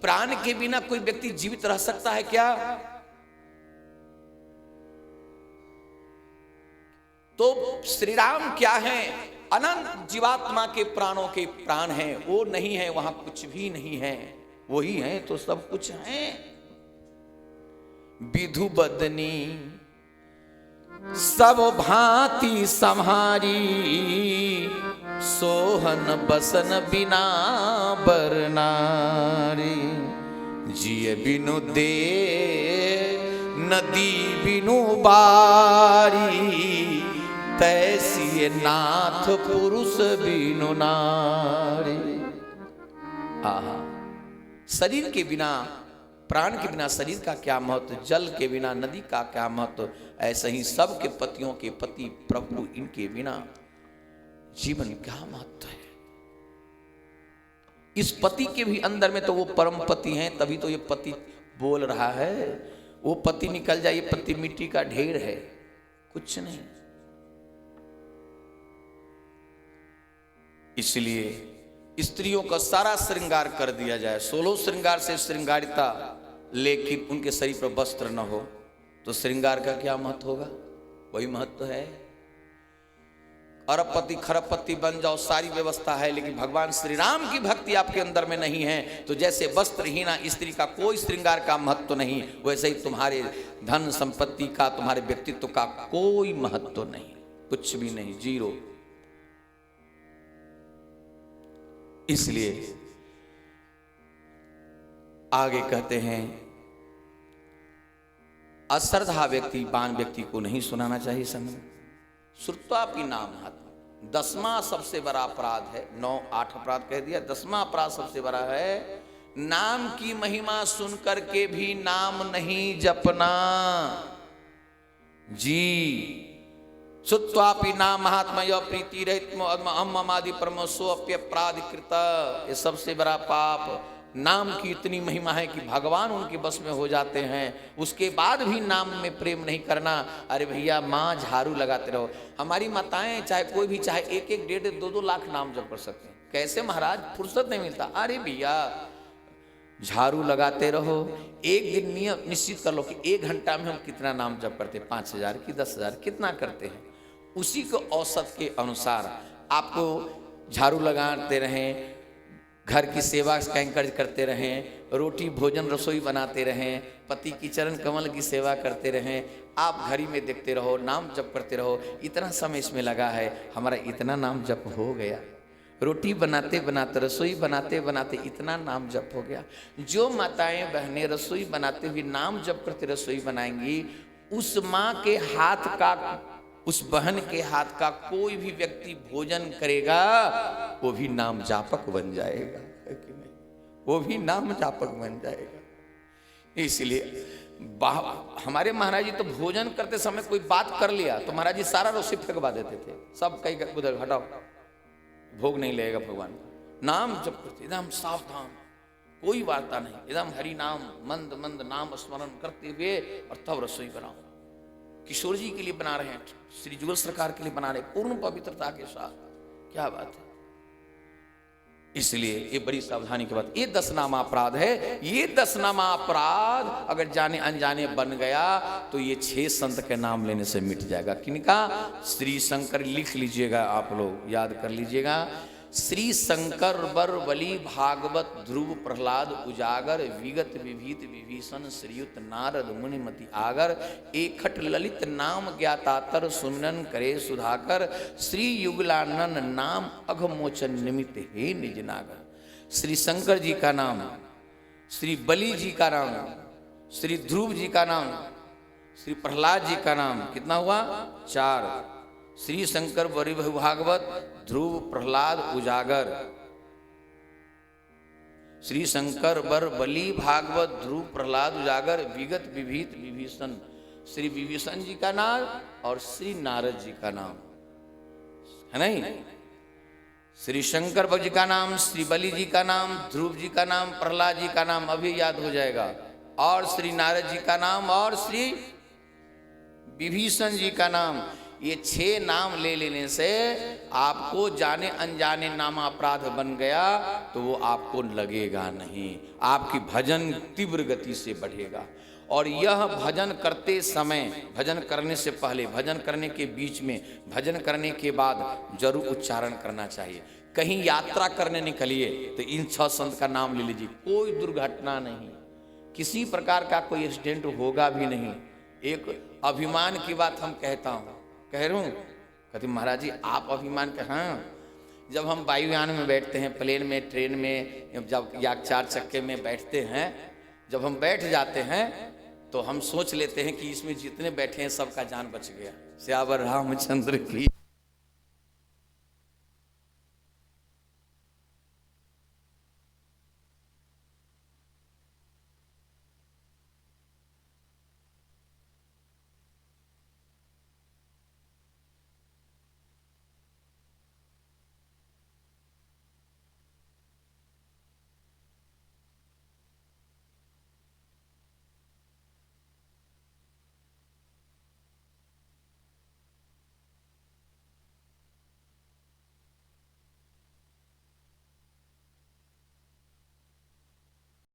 प्राण के बिना कोई व्यक्ति जीवित रह सकता है क्या? तो श्री राम क्या है? अनंत जीवात्मा के प्राणों के प्राण हैं, वो नहीं है, वहां कुछ भी नहीं है, वही है तो सब कुछ है। विधु बदनी सब भांति सम्हारी, सोहन बसन बिना बरनारी। जिय बिनु दे नदी बिनु बारी, तैसी नाथ पुरुष बिनु नारी। आहा, शरीर के बिना, प्राण के बिना शरीर का क्या महत्व, जल के बिना नदी का क्या महत्व, ऐसे ही सब के पतियों के पति प्रभु, इनके बिना जीवन क्या महत्व है। इस पति के भी अंदर में तो वो परम पति हैं, तभी तो ये पति बोल रहा है। वो पति निकल जाए, ये पति मिट्टी का ढेर है, कुछ नहीं। इसलिए स्त्रियों का सारा श्रृंगार कर दिया जाए, 16 श्रृंगार से श्रृंगारिता, लेकिन उनके शरीर पर वस्त्र न हो तो श्रृंगार का क्या महत्व होगा? वही महत्व है। अरबपति खरबपति बन जाओ, सारी व्यवस्था है, लेकिन भगवान श्री राम की भक्ति आपके अंदर में नहीं है, तो जैसे वस्त्रहीना स्त्री का कोई श्रृंगार का महत्व नहीं, वैसे ही तुम्हारे धन संपत्ति का, तुम्हारे व्यक्तित्व का कोई महत्व नहीं, कुछ भी नहीं, जीरो। इसलिए आगे कहते हैं, अश्रद्धा व्यक्ति, बान व्यक्ति को नहीं सुनाना चाहिए समय। श्रुत्वा भी नाम हाथ, 10वां सबसे बड़ा अपराध है। 9 8 अपराध कह दिया, 10वां अपराध सबसे बड़ा है, नाम की महिमा सुन करके भी नाम नहीं जपना। जी, श्रुत्वापि नाम महात्मय प्रीति रहित ममादि परमो सो अप्यपराध कृत। ये सबसे बड़ा पाप। नाम की इतनी महिमा है कि भगवान उनके बस में हो जाते हैं, उसके बाद भी नाम में प्रेम नहीं करना। अरे भैया, माँ झाड़ू लगाते रहो। हमारी माताएं चाहे कोई भी, चाहे 1 1 1.5 2 2 लाख नाम जप कर सकते हैं। कैसे महाराज, फुर्सत नहीं मिलता। अरे भैया, झाड़ू लगाते रहो। एक दिन नियम निश्चित कर लो कि 1 घंटा में हम कितना नाम जप करते हैं, 5000 की 10,000 कितना करते हैं। उसी को औसत के अनुसार आपको झाड़ू लगाते रहें, घर की सेवा कैंकर करते रहें, रोटी भोजन रसोई बनाते रहें, पति की चरण कमल की सेवा करते रहें, आप घड़ी में देखते रहो, नाम जप करते रहो। इतना समय इसमें लगा है, हमारा इतना नाम जप हो गया। रोटी बनाते बनाते, रसोई बनाते बनाते इतना नाम जप हो गया। जो माताएं बहनें रसोई बनाते हुए नाम जप करते रसोई बनाएंगी, उस माँ के हाथ का, उस बहन के हाथ का कोई भी व्यक्ति भोजन करेगा, वो भी नाम जापक बन जाएगा, है कि नहीं? वो भी नाम जापक बन जाएगा। इसलिए हमारे महाराज जी तो भोजन करते समय कोई बात कर लिया तो महाराज जी सारा रसोई फेंकवा देते थे। सब कहीं उधर हटाओ, भोग नहीं लगेगा भगवान का। नाम जप करते एकदम सावधान, कोई वार्ता नहीं, एकदम हरि नाम मंद मंद नाम स्मरण करते हुए, और तब रसोई बनाओ। किशोर जी के लिए बना रहे हैं, श्री जुगल सरकार के लिए बना रहे, पूर्ण पवित्रता के साथ। क्या बात है। इसलिए ये बड़ी सावधानी की बात। ये 10नामा अपराध है। ये 10नामा अपराध अगर जाने अनजाने बन गया तो ये 6 संत के नाम लेने से मिट जाएगा। किनका? श्री शंकर। लिख लीजिएगा, आप लोग याद कर लीजिएगा। श्री शंकर बर बली भागवत ध्रुव प्रहलाद उजागर विगत विभीत विभीषण श्रीयुत नारद मुनिमति आगर एकखट ललित नाम ज्ञातातर सुमिरन करे सुधाकर श्री युगलानन नाम अघमोचन निमित्त हे निज नागर। श्री शंकर जी का नाम, श्री बली जी का नाम, श्री ध्रुव जी का नाम, श्री प्रहलाद जी का नाम, कितना हुआ? 4। श्री शंकर बरी भागवत ध्रुव प्रहलाद उजागर, श्री शंकर बर बली भागवत ध्रुव प्रहलाद उजागर विगत विभीत विभीषण, श्री विभीषण जी का नाम और श्री नारद जी का नाम, है नहीं? श्री शंकर जी का नाम, श्री बली जी का नाम, ध्रुव जी का नाम, प्रहलाद जी का नाम अभी याद हो जाएगा, और श्री नारद जी का नाम और श्री विभीषण जी का नाम। ये 6 नाम ले लेने से आपको जाने अनजाने नामा अपराध बन गया तो वो आपको लगेगा नहीं, आपकी भजन तीव्र गति से बढ़ेगा। और यह भजन करते समय, भजन करने से पहले, भजन करने के बीच में, भजन करने के बाद जरूर उच्चारण करना चाहिए। कहीं यात्रा करने निकलिए तो इन 6 संत का नाम ले लीजिए, कोई दुर्घटना नहीं, किसी प्रकार का कोई एक्सीडेंट होगा भी नहीं। एक अभिमान की बात हम कहता हूँ, कह रहा हूँ। कहती महाराज जी आप अभिमान का, हाँ जब हम वायुयान में बैठते हैं, प्लेन में, ट्रेन में, जब या 4 चक्के में बैठते हैं, जब हम बैठ जाते हैं तो हम सोच लेते हैं कि इसमें जितने बैठे हैं सबका जान बच गया। श्यावर रामचंद्र की